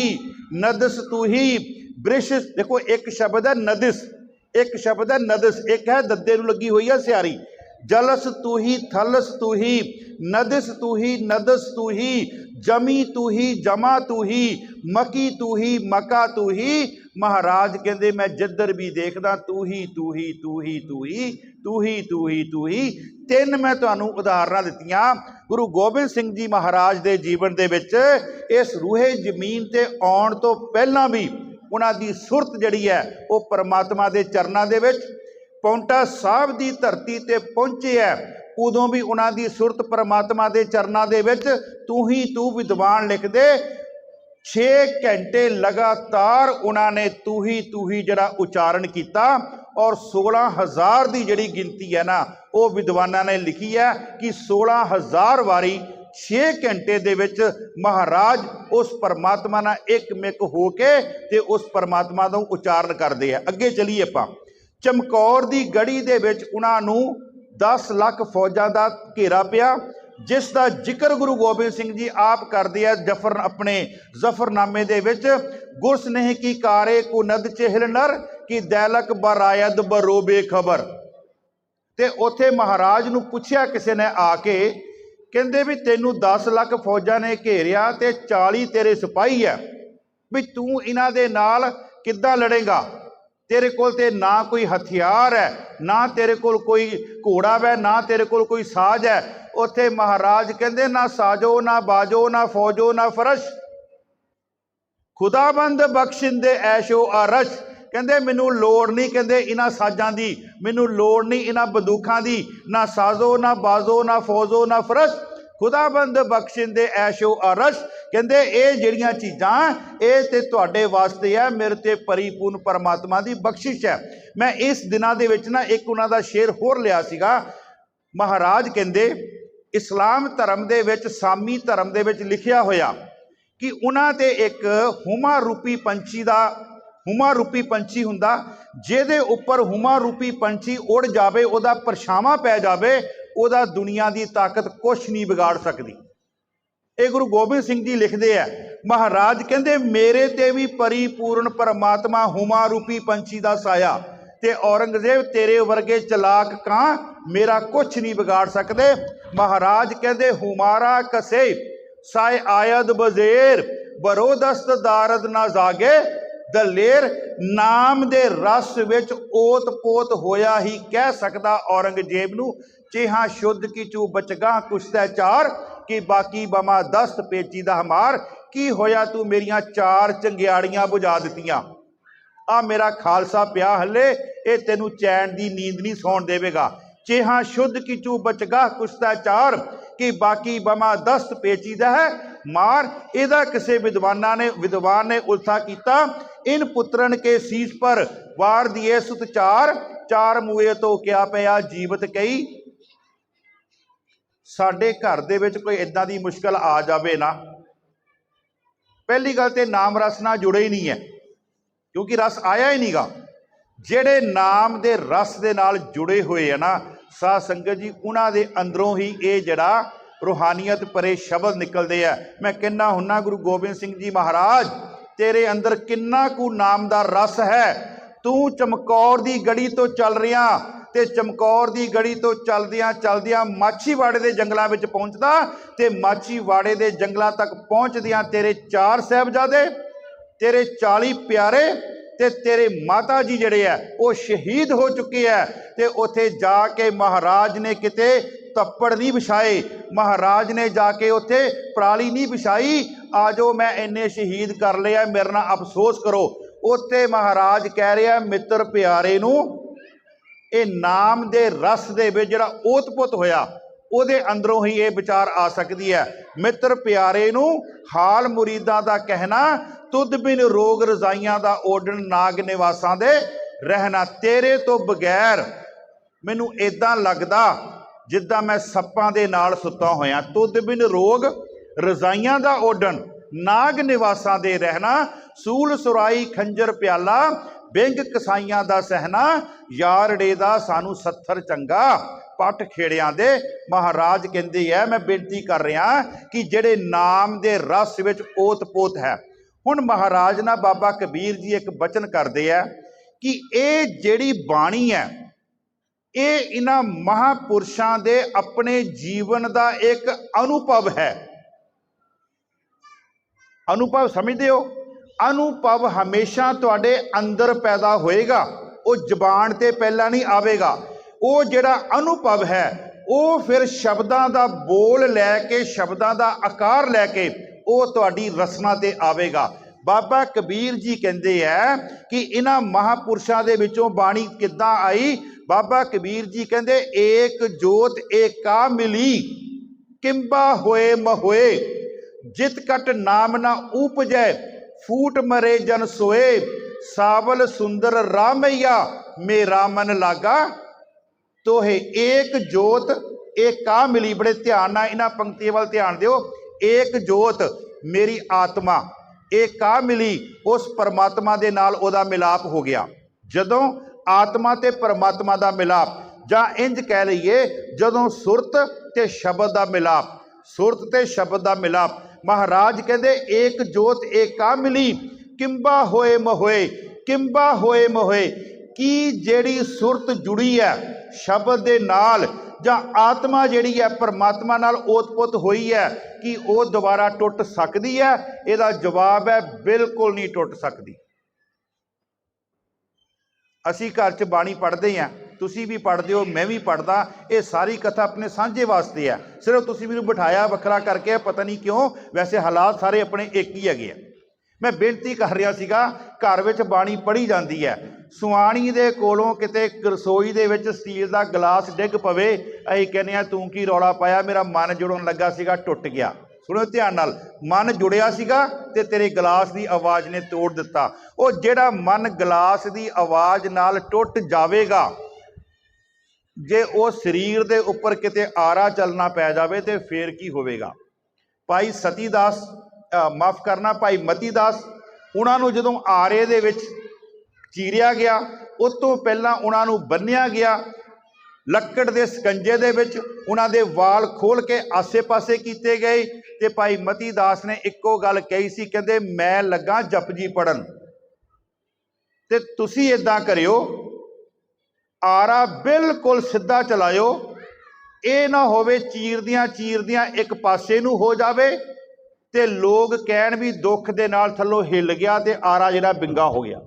नदस तू ही, वृष। देखो एक शब्द है नदिस, एक शब्द है नदस, एक है दद्दे नूं लगी हुई है स्यारी। जलस तू ही, थलस तू ही, नदिस तू ही, नदस तू ही, जमी तू ही, जमा तू ही, मकी तू ही, मका तू ही। महाराज कहते मैं जिधर भी देखदा तू ही तू ही तू ही तू ही तू ही तू ही तू ही। 3 मैं तुहानूं उदाहरणां दित्तियां गुरु गोबिंद सिंह जी महाराज दे जीवन दे विच। इस रूहे जमीन ते आउण तो पहलां भी उन्हां दी सुरत जिहड़ी है वो परमात्मा दे चरनां दे विच। पौंटा साहब की धरती ते पहुंचे है, उदों भी उन्हां दी सुरत परमात्मा दे चरनां दे विच। तू ही तू विद्वान लिख दे, 6 घंटे लगातार उन्होंने तू ही जरा उच्चारण किया। और 16,000 की जिहड़ी गिनती है ना, वो विद्वानां ने लिखी है कि 16,000 वारी 6 घंटे दे विच महाराज उस परमात्मा नाल एकमिक हो के ते उस परमात्मा का उच्चारण करते हैं। अगे चलीए आपां ਚਮਕੌਰ ਦੀ ਗੜੀ ਦੇ ਵਿੱਚ ਉਹਨਾਂ ਨੂੰ 10 ਲੱਖ ਫੌਜਾਂ ਦਾ ਘੇਰਾ ਪਿਆ, ਜਿਸ ਦਾ ਜ਼ਿਕਰ ਗੁਰੂ ਗੋਬਿੰਦ ਸਿੰਘ ਜੀ ਆਪ ਕਰਦੇ ਆ ਆਪਣੇ ਜ਼ਫਰਨਾਮੇ ਦੇ ਵਿੱਚ। ਗੁਰਸਨੇਹ ਕੀ ਕਾਰੇ ਕੁਨਦ ਚਹਿਲ ਨਰ ਕਿ ਦੈਲਕ ਬਰਾਇਦ ਬਰੋਬੇ ਖਬਰ। ਤੇ ਉੱਥੇ ਮਹਾਰਾਜ ਨੂੰ ਪੁੱਛਿਆ ਕਿਸੇ ਨੇ ਆ ਕੇ, ਕਹਿੰਦੇ ਵੀ ਤੈਨੂੰ 10 ਲੱਖ ਫੌਜਾਂ ਨੇ ਘੇਰਿਆ ਤੇ 40 ਤੇਰੇ ਸਿਪਾਹੀ ਹੈ, ਵੀ ਤੂੰ ਇਹਨਾਂ ਦੇ ਨਾਲ ਕਿੱਦਾਂ ਲੜੇਗਾ? ਤੇਰੇ ਕੋਲ ਤੇ ਨਾ ਕੋਈ ਹਥਿਆਰ ਹੈ, ਨਾ ਤੇਰੇ ਕੋਲ ਕੋਈ ਘੋੜਾ ਹੈ, ਨਾ ਤੇਰੇ ਕੋਲ ਕੋਈ ਸਾਜ਼ ਹੈ। ਉੱਥੇ ਮਹਾਰਾਜ ਕਹਿੰਦੇ ਨਾ ਸਾਜੋ ਨਾ ਬਾਜੋ ਨਾ ਫੌਜੋ ਨਾ ਫਰਸ਼, ਖੁਦਾਬੰਦ ਬਖਸ਼ਿੰਦੇ ਐਸ਼ੋ ਅਰਸ਼। ਕਹਿੰਦੇ ਮੈਨੂੰ ਲੋੜ ਨਹੀਂ, ਕਹਿੰਦੇ ਇਹਨਾਂ ਸਾਜ਼ਾਂ ਦੀ, ਮੈਨੂੰ ਲੋੜ ਨਹੀਂ ਇਹਨਾਂ ਬੰਦੂਕਾਂ ਦੀ, ਨਾ ਸਾਜ਼ੋ ਨਾ ਬਾਜ਼ੋ ਨਾ ਫੌਜੋ ਨਾ ਫਰਸ਼, ਖੁਦਾਬੰਦ ਬਖਸ਼ਿੰਦੇ ਐਸ਼ੋ ਅਰਸ਼। ਕਹਿੰਦੇ ਇਹ ਜਿਹੜੀਆਂ ਚੀਜ਼ਾਂ ਇਹ ਤੇ ਤੁਹਾਡੇ ਵਾਸਤੇ ਹੈ, ਮੇਰੇ ਤੇ ਪਰਿਪੂਰਨ ਪਰਮਾਤਮਾ ਦੀ ਬਖਸ਼ਿਸ਼ ਹੈ। ਮੈਂ ਇਸ ਦਿਨਾਂ ਦੇ ਵਿੱਚ ਨਾ ਇੱਕ ਉਹਨਾਂ ਦਾ ਸ਼ੇਰ ਹੋਰ ਲਿਆ ਸੀਗਾ। ਮਹਾਰਾਜ ਕਹਿੰਦੇ ਇਸਲਾਮ ਧਰਮ ਦੇ ਵਿੱਚ, ਸਾਮੀ ਧਰਮ ਦੇ ਵਿੱਚ ਲਿਖਿਆ ਹੋਇਆ ਕਿ ਉਹਨਾਂ ਤੇ ਇੱਕ ਹੁਮਾ ਰੂਪੀ ਪੰਛੀ ਦਾ, ਹੁਮਾ ਰੂਪੀ ਪੰਛੀ ਹੁੰਦਾ, ਜਿਹਦੇ ਉੱਪਰ ਹੁਮਾ ਰੂਪੀ ਪੰਛੀ ਉੜ ਜਾਵੇ, ਉਹਦਾ ਪਰਛਾਵਾਂ ਪੈ ਜਾਵੇ, ਉਹਦਾ ਦੁਨੀਆ ਦੀ ਤਾਕਤ ਕੁਛ ਨਹੀਂ ਵਿਗਾੜ ਸਕਦੀ। ਇਹ ਗੁਰੂ ਗੋਬਿੰਦ ਸਿੰਘ ਜੀ ਲਿਖਦੇ ਆ। ਮਹਾਰਾਜ ਕਹਿੰਦੇ ਮੇਰੇ ਤੇ ਵੀ ਪਰਿਪੂਰਨ ਪਰਮਾਤਮਾ ਹੁਮਾ ਰੂਪੀ ਪੰਛੀ ਦਾ ਸਾਇਆ, ਤੇ ਔਰੰਗਜ਼ੇਬ ਤੇਰੇ ਵਰਗੇ ਚਲਾਕ ਕਾਂ ਮੇਰਾ ਕੁਛ ਨਹੀਂ ਵਿਗਾੜ ਸਕਦੇ। ਮਹਾਰਾਜ ਕਹਿੰਦੇ ਹੁਮਾਰਾ ਕਸੇ ਸਾਏ ਆਇਦ ਬਜ਼ੇਰ ਬਰੋਦਸਤ ਦਾਰਦ ਨਾ ਜਾਗੇ ਦਲੇਰ। ਨਾਮ ਦੇ ਰਸ ਵਿੱਚ ਓਤ ਪੋਤ ਹੋਇਆ ਹੀ ਕਹਿ ਸਕਦਾ ਔਰੰਗਜ਼ੇਬ ਨੂੰ, ਚੇਹਾ ਸ਼ੁੱਧ ਕੀ ਚੂ ਬਚਗਾ ਕੁਸ਼ਤੈ ਚਾਰ ਕਿ ਬਾਕੀ ਬਮਾ ਦਸਤ ਪੇਚੀ ਦਾ ਹਮਾਰ। ਕੀ ਹੋਇਆ ਤੂੰ ਮੇਰੀਆਂ 4 ਚੰਗਿਆੜੀਆਂ ਬੁਝਾ ਦਿੱਤੀਆਂ, ਆ ਮੇਰਾ ਖਾਲਸਾ ਪਿਆ ਹੱਲੇ, ਇਹ ਤੈਨੂੰ ਚੈਨ ਦੀ ਨੀਂਦ ਨਹੀਂ ਸੌਣ ਦੇਵੇਗਾ। ਚੇਹਾ ਸ਼ੁੱਧ ਕੀ ਚੂ ਬਚਗਾ ਕੁਸ਼ਤੈ ਚਾਰ ਕਿ ਬਾਕੀ ਬਮਾ ਦਸਤ ਪੇਚੀਦਾ ਹੈ ਮਾਰ। ਇਹਦਾ ਕਿਸੇ ਵਿਦਵਾਨ ਨੇ ਉਲਥਾ ਕੀਤਾ, ਇਨ ਪੁੱਤਰਨ ਕੇ ਸੀਸ ਪਰ ਵਾਰ ਦੀਏ ਸੁਤ ਚਾਰ, ਚਾਰ ਮੂਏ ਤੋਂ ਕਿਆ ਪਿਆ ਜੀਵਤ ਕਈ। ਸਾਡੇ ਘਰ ਦੇ ਵਿੱਚ ਕੋਈ ਇਦਾਂ ਦੀ ਮੁਸ਼ਕਲ ਆ ਜਾਵੇ ਨਾ, ਪਹਿਲੀ ਗੱਲ ਤੇ ਨਾਮ ਰਸ ਨਾਲ ਜੁੜੇ ਹੀ ਨਹੀਂ ਹੈ, ਕਿਉਂਕਿ ਰਸ ਆਇਆ ਹੀ ਨਹੀਂਗਾ। ਜਿਹੜੇ ਨਾਮ ਦੇ ਰਸ ਦੇ ਨਾਲ ਜੁੜੇ ਹੋਏ ਆ ਨਾ ਸਾਧ ਸੰਗਤ ਜੀ, ਉਹਨਾਂ ਦੇ ਅੰਦਰੋਂ ਹੀ ਇਹ ਜਿਹੜਾ ਰੂਹਾਨੀਅਤ ਪਰੇ ਸ਼ਬਦ ਨਿਕਲਦੇ ਆ। ਮੈਂ ਕਹਿੰਦਾ ਹੁੰਨਾ ਗੁਰੂ ਗੋਬਿੰਦ ਸਿੰਘ ਜੀ ਮਹਾਰਾਜ ਤੇਰੇ ਅੰਦਰ ਕਿੰਨਾ ਕੁ ਨਾਮ ਦਾ ਰਸ ਹੈ। ਤੂੰ ਚਮਕੌਰ ਦੀ ਗੜੀ ਤੋਂ ਚੱਲ ਰਿਹਾ, ਤੇ ਚਮਕੌਰ ਦੀ ਗੜੀ ਤੋਂ ਚਲਦਿਆਂ ਚਲਦਿਆਂ ਮਾਛੀਵਾੜੇ ਦੇ ਜੰਗਲਾਂ ਵਿੱਚ ਪਹੁੰਚਦਾ, ਤੇ ਮਾਛੀਵਾੜੇ ਦੇ ਜੰਗਲਾਂ ਤੱਕ ਪਹੁੰਚਦਿਆਂ ਤੇਰੇ 4 ਸਾਹਿਬਜ਼ਾਦੇ, ਤੇਰੇ 40 ਪਿਆਰੇ ਤੇ ਤੇਰੇ ਮਾਤਾ ਜੀ ਜਿਹੜੇ ਆ ਉਹ ਸ਼ਹੀਦ ਹੋ ਚੁੱਕੇ ਆ। ਤੇ ਉੱਥੇ ਜਾ ਕੇ ਮਹਾਰਾਜ ਨੇ ਕਿਤੇ ਤੱਪੜ ਨਹੀਂ ਵਿਛਾਏ, ਮਹਾਰਾਜ ਨੇ ਜਾ ਕੇ ਉੱਥੇ ਪਰਾਲੀ ਨਹੀਂ ਵਿਛਾਈ, ਆ ਜਾਓ ਮੈਂ ਇੰਨੇ ਸ਼ਹੀਦ ਕਰ ਲਿਆ, ਮੇਰੇ ਨਾਲ ਅਫਸੋਸ ਕਰੋ। ਉੱਥੇ ਮਹਾਰਾਜ ਕਹਿ ਰਿਹਾ ਮਿੱਤਰ ਪਿਆਰੇ ਨੂੰ, ਇਹ ਨਾਮ ਦੇ ਰਸ ਦੇ ਵਿੱਚ ਜਿਹੜਾ ਓਤ-ਪੁੱਤ ਹੋਇਆ ਉਹਦੇ ਅੰਦਰੋਂ ਹੀ ਇਹ ਵਿਚਾਰ ਆ ਸਕਦੀ ਹੈ। ਮਿੱਤਰ ਪਿਆਰੇ ਨੂੰ ਹਾਲ ਮੁਰੀਦਾਂ ਦਾ ਕਹਿਣਾ, ਤੁਧ ਬਿਨ ਰੋਗ ਰਜ਼ਾਈਆਂ ਦਾ ਓਡਣ ਨਾਗ ਨਿਵਾਸਾਂ ਦੇ ਰਹਿਣਾ। ਤੇਰੇ ਤੋਂ ਬਗੈਰ ਮੈਨੂੰ ਇਦਾਂ ਲੱਗਦਾ ਜਿੱਦਾਂ ਮੈਂ ਸੱਪਾਂ ਦੇ ਨਾਲ ਸੁੱਤਾ ਹੋਇਆ। ਤੁਧ ਬਿਨ ਰੋਗ ਰਜ਼ਾਈਆਂ ਦਾ ਓਡਣ ਨਾਗ ਨਿਵਾਸਾਂ ਦੇ ਰਹਿਣਾ। ਸੂਲ ਸੁਰਾਈ ਖੰਜਰ ਪਿਆਲਾ ਬਿੰਗ ਕਸਾਈਆਂ ਦਾ ਸਹਿਣਾ। ਯਾਰੜੇ ਦਾ ਸਾਨੂੰ 70 ਚੰਗਾ ਪੱਟ ਖੇੜਿਆਂ ਦੇ। ਮਹਾਰਾਜ ਕਹਿੰਦੇ ਹੈ ਮੈਂ ਬੇਨਤੀ ਕਰ ਰਿਹਾ ਕਿ ਜਿਹੜੇ ਨਾਮ ਦੇ ਰਸ ਵਿੱਚ ਓਤ ਪੋਤ ਹੈ। ਹੁਣ ਮਹਾਰਾਜ ਨਾ ਬਾਬਾ ਕਬੀਰ ਜੀ ਇੱਕ ਬਚਨ ਕਰਦੇ ਆ ਕਿ ਇਹ ਜਿਹੜੀ ਬਾਣੀ ਹੈ ਇਹ ਇਹਨਾਂ ਮਹਾਂਪੁਰਸ਼ਾਂ ਦੇ ਆਪਣੇ ਜੀਵਨ ਦਾ ਇੱਕ ਅਨੁਭਵ ਹੈ। ਅਨੁਭਵ ਸਮਝਦੇ ਹੋ? ਅਨੁਭਵ ਹਮੇਸ਼ਾ ਤੁਹਾਡੇ ਅੰਦਰ ਪੈਦਾ ਹੋਏਗਾ, ਉਹ ਜ਼ਬਾਨ ਤੇ ਪਹਿਲਾਂ ਨਹੀਂ ਆਵੇਗਾ। ਉਹ ਜਿਹੜਾ ਅਨੁਭਵ ਹੈ ਉਹ ਫਿਰ ਸ਼ਬਦਾਂ ਦਾ ਬੋਲ ਲੈ ਕੇ, ਸ਼ਬਦਾਂ ਦਾ ਆਕਾਰ ਲੈ ਕੇ ਉਹ ਤੁਹਾਡੀ ਰਸਨਾ ਤੇ ਆਵੇਗਾ। ਬਾਬਾ ਕਬੀਰ ਜੀ ਕਹਿੰਦੇ ਹੈ ਕਿ ਇਹਨਾਂ ਮਹਾਂਪੁਰਸ਼ਾਂ ਦੇ ਵਿੱਚੋਂ ਬਾਣੀ ਕਿੱਦਾਂ ਆਈ। ਬਾਬਾ ਕਬੀਰ ਜੀ ਕਹਿੰਦੇ ਏਕ ਜੋਤ ਏਕਾ ਮਿਲੀ ਕਿੰਬਾ ਹੋਏ ਮਹੋਏ ਜਿਤ ਕਟ ਨਾਮ ਨਾ ਉਪਜੈ ਫੂਟ ਮਰੇ ਜਨ ਸੋਏ ਸਾਵਲ ਸੁੰਦਰ ਰਾਮਈਆ ਮੇਰਾ ਮਨ ਲਾਗਾ ਤੋਹੇ। ਏਕ ਜੋਤ ਏਕਾ ਮਿਲੀ, ਬੜੇ ਧਿਆਨ ਨਾਲ ਇਹਨਾਂ ਪੰਕਤੀਆਂ ਵੱਲ ਧਿਆਨ ਦਿਓ। ਏਕ ਜੋਤ ਮੇਰੀ ਆਤਮਾ ਏਕਾ ਮਿਲੀ, ਉਸ ਪਰਮਾਤਮਾ ਦੇ ਨਾਲ ਉਹਦਾ ਮਿਲਾਪ ਹੋ ਗਿਆ। ਜਦੋਂ आत्मा ते परमात्मा का मिलाप, जां इंज कह लईए जदों सुरत ते शब्द का मिलाप, सुरत ते शब्द का मिलाप। महाराज कहते एक जोत एका मिली, किंबा होए महोए, किंबा होए महोए, कि जेड़ी सुरत जुड़ी है शब्द दे नाल, जां आत्मा जिहड़ी है परमात्मा नाल ओत-पोत होई है, कि वो दोबारा टुट सकदी है? इहदा जवाब है बिल्कुल नहीं टुट सकदी। असी घर च बाणी पढ़ते हैं, तुसी भी पढ़ते हो, मैं भी पढ़दा, ये सारी कथा अपने सांझे वास्ते है। सिर्फ तुसी मैनूं बिठाया वखरा करके, पता नहीं क्यों, वैसे हालात सारे अपने एक ही हैगे आ। मैं बेनती कर रहा सीगा, घर विच बाणी पढ़ी जाती है, सुआणी दे कोलों किते रसोई दे विच स्टील दा गिलास डिग पवे, असीं कहने तूं की रौला पाया, मेरा मन जुड़न लगा सीगा टुट गया। सुनो ध्यान नाल, मन जुड़िया सीगा ते तेरे गिलास की आवाज़ ने तोड़ दिता। वो जिहड़ा मन गिलास की आवाज़ नाल टुट जावेगा, जे वो शरीर दे उपर किते आरा चलना पै जावे ते फिर की होवेगा। भाई सतीदास माफ़ करना, भाई मतीदास, उन्होंने जदों आरे दे विच चीरिया गया, उस तो पहला उन्होंने बन्निया गया लक्कड़ दे सकंजे दे विच, उन्हां दे वाल खोल के आसे पासे कीते गए, ते भाई मतीदास ने इक्को गल कही सी, कहंदे मैं लगा जपजी पढ़न, ते तुसी इदां करियो, आरा बिल्कुल सीधा चलायो, ये ना होवे चीरदियां चीरदियां एक पासे नूं हो जावे ते लोग कहण भी दुख दे नाल थल्लों हिल गया ते आरा जिहड़ा बिंगा हो गया।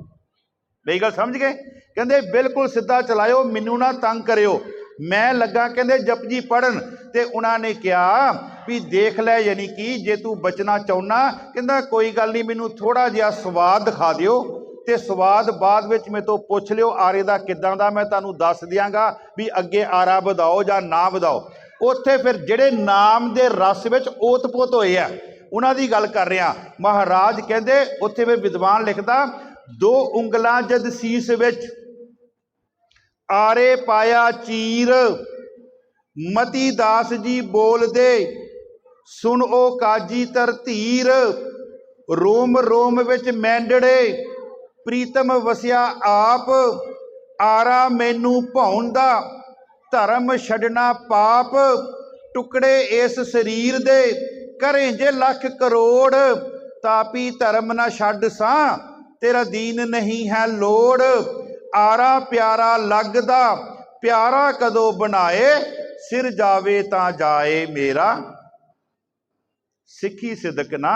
मेरी गल समझ गए? कहंदे बिल्कुल सीधा चलायो, मैनू ना तंग करियो, मैं लगा कहंदे जपजी पढ़न। ते उन्होंने कहा भी देख लै, यानी कि जे तू बचना चाहुना, कहंदा कोई गल नहीं, मैनू थोड़ा जिहा स्वाद दिखा दिओ, ते स्वाद बाद विच मेरे तो पुछ लिओ आरे दा किदां दा, मैं तुहानूं दस दिआंगा भी अगे आरा वधाओ जां ना वधाओ। उत्थे फिर जिहड़े नाम दे रस विच ओत-पोत होए आ, उन्हां दी गल कर रहा। महाराज कहंदे उत्थे फिर विद्वान लिखदा, दो उंगलां जद सीस विच आरे पाया चीर, मती दास जी बोल दे सुन ओ काजी तरतीर, रोम रोम विच मैंडड़े प्रीतम वसिया आप, आरा मैनू भाउंदा धर्म छड्डना पाप, टुकड़े इस शरीर दे करें जे लख करोड़, तापी धर्म ना छड्ड सा तेरा दीन नहीं है लोड़, आरा प्यारा लगदा प्यारा कदों बनाए, सिर जावे तां जाए मेरा सिखी सिदक ना,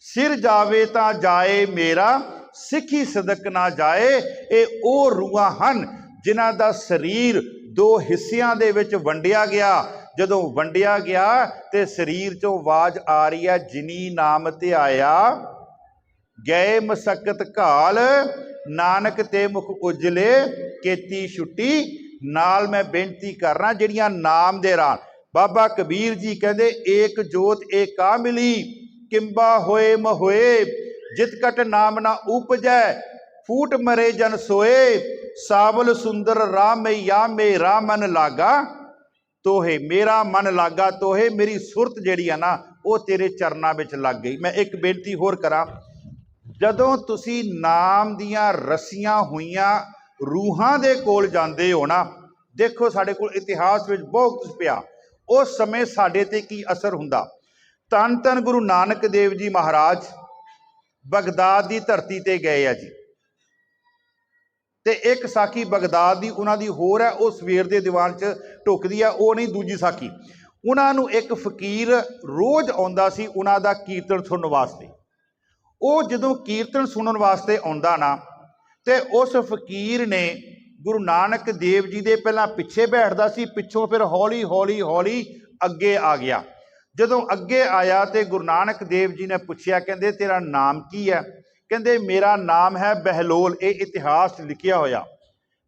सिर जावे तां जाए मेरा सिखी सिदक ना जाए। ये ओ रूहां हन जिन्हां दा शरीर दो हिस्सियां दे विच वंडिया गया, जदों वंडिया गया ते शरीर चों आवाज़ आ रही है, जिनी नाम ते आया गए मसकत घाल, नानक ते मुख उजले केती छुट्टी। नाल मैं बेनती करना जिहड़ियां नाम दे राह, बाबा कबीर जी कहंदे एक जोत एका मिली, किंबा होए महोए, जित कट नाम ना उपजै, फूट मरे जन सोए, सावल सुंदर राम या मेरा मन लागा तोहे, मेरा मन लागा तोहे, मेरी सुरत जिहड़ी है ना वो तेरे चरनां विच लग गई। मैं एक बेनती होर करा, जदों तुसी नाम दियां रसियां हुईयां रूहां दे कोल जांदे हो ना, देखो साडे कोल इतिहास विच बहुत कुछ पिया, उस समय साडे ते की असर हुंदा। धन धन गुरु नानक देव जी महाराज बगदाद की धरती ते गए आ जी, ते एक साखी बगदाद की उन्हां दी होर है, वो सवेर दे दीवान च ढुकदी है, वो नहीं दूजी साखी। उन्हां नूं एक फकीर रोज़ आउंदा सी उन्हां दा कीर्तन सुनन वास्ते। वो जदों कीर्तन सुनन वास्ते आउंदा ना, ते उस फकीर ने गुरु नानक देव जी दे पहलां पिछे बैठदा सी, पिछों फिर हौली हौली हौली अगे आ गया। जदों अगे आया तो गुरु नानक देव जी ने पूछया, कहंदे तेरा नाम की है? कहंदे मेरा नाम है बहलोल। ये इतिहास लिखिया होया,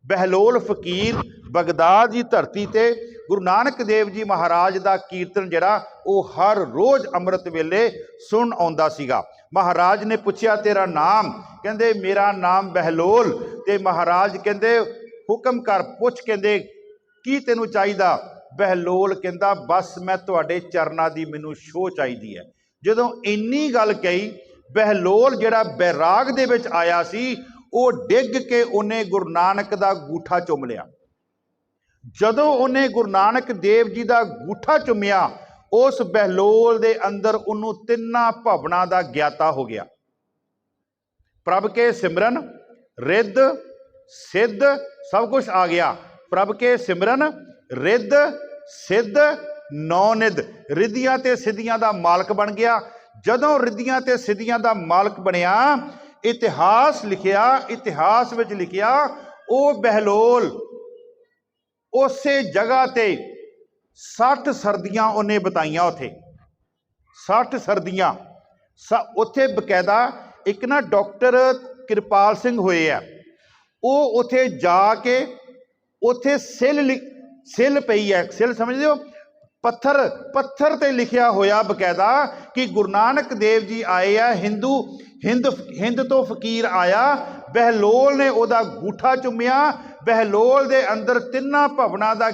बहलोल फकीर बगदाद की धरती ते गुरु नानक देव जी महाराज का कीर्तन जिहड़ा वो हर रोज़ अमृत वेले सुन आउंदा सीगा। महाराज ने पूछया तेरा नाम? कहंदे मेरा नाम बहलोल। ते महाराज कहंदे हुक्म कर, पुछ, कहंदे की तैनूं चाहीदा? बहलोल कहंदा बस मैं तुहाडे चरनां दी मैनूं छोह चाहीदी है। जदों इन्नी गल कही, बहलोल जिहड़ा बैराग दे विच आया सी, ਉਹ ਡਿੱਗ ਕੇ ਉਹਨੇ ਗੁਰੂ ਨਾਨਕ ਦਾ ਗੂਠਾ ਚੁੰਮ ਲਿਆ। ਜਦੋਂ ਉਹਨੇ ਗੁਰੂ ਨਾਨਕ ਦੇਵ ਜੀ ਦਾ ਗੂਠਾ ਚੁੰਮਿਆ, ਉਸ ਬਹਿਲੋਲ ਦੇ ਅੰਦਰ ਉਹਨੂੰ ਤਿੰਨਾਂ ਭਵਨਾਂ ਦਾ ਗਿਆਤਾ ਹੋ ਗਿਆ। ਪ੍ਰਭ ਕੇ ਸਿਮਰਨ, ਰਿੱਧ, ਸਿੱਧ ਸਭ ਕੁਝ ਆ ਗਿਆ। ਪ੍ਰਭ ਕੇ ਸਿਮਰਨ, ਰਿੱਧ, ਸਿੱਧ, ਨੌ ਨਿਧ, ਰਿੱਧੀਆਂ ਤੇ ਸਿੱਧੀਆਂ ਦਾ ਮਾਲਕ ਬਣ ਗਿਆ। ਜਦੋਂ ਰਿੱਧੀਆਂ ਤੇ ਸਿੱਧੀਆਂ ਦਾ ਮਾਲਕ ਬਣਿਆ, ਇਤਿਹਾਸ ਲਿਖਿਆ, ਇਤਿਹਾਸ ਵਿੱਚ ਲਿਖਿਆ ਉਹ ਬਹਿਲੋਲ ਉਸੇ ਜਗ੍ਹਾ ਤੇ 60 ਸਰਦੀਆਂ ਉਹਨੇ ਬਿਤਾਈਆਂ। ਉੱਥੇ 60 ਸਰਦੀਆਂ ਉੱਥੇ ਬਕਾਇਦਾ ਇੱਕ ਨਾ ਡਾਕਟਰ ਕਿਰਪਾਲ ਸਿੰਘ ਹੋਏ ਆ, ਉਹ ਉੱਥੇ ਜਾ ਕੇ ਉੱਥੇ ਸਿੱਲ ਪਈ ਹੈ, ਸਿੱਲ ਸਮਝਦੇ ਹੋ, ਪੱਥਰ ਤੇ ਲਿਖਿਆ ਹੋਇਆ ਬਕਾਇਦਾ ਕਿ ਗੁਰੂ ਨਾਨਕ ਦੇਵ ਜੀ ਆਏ ਆ, ਹਿੰਦ ਤੋਂ ਫਕੀਰ ਆਇਆ, ਬਹਿਲੋਲ ਨੇ ਉਹਦਾ ਗੂਠਾ ਚੁੰਮਿਆ, ਬਹਿਲੋਲ ਦੇ ਅੰਦਰ ਤਿੰਨਾਂ ਭਵਨਾਂ ਦਾ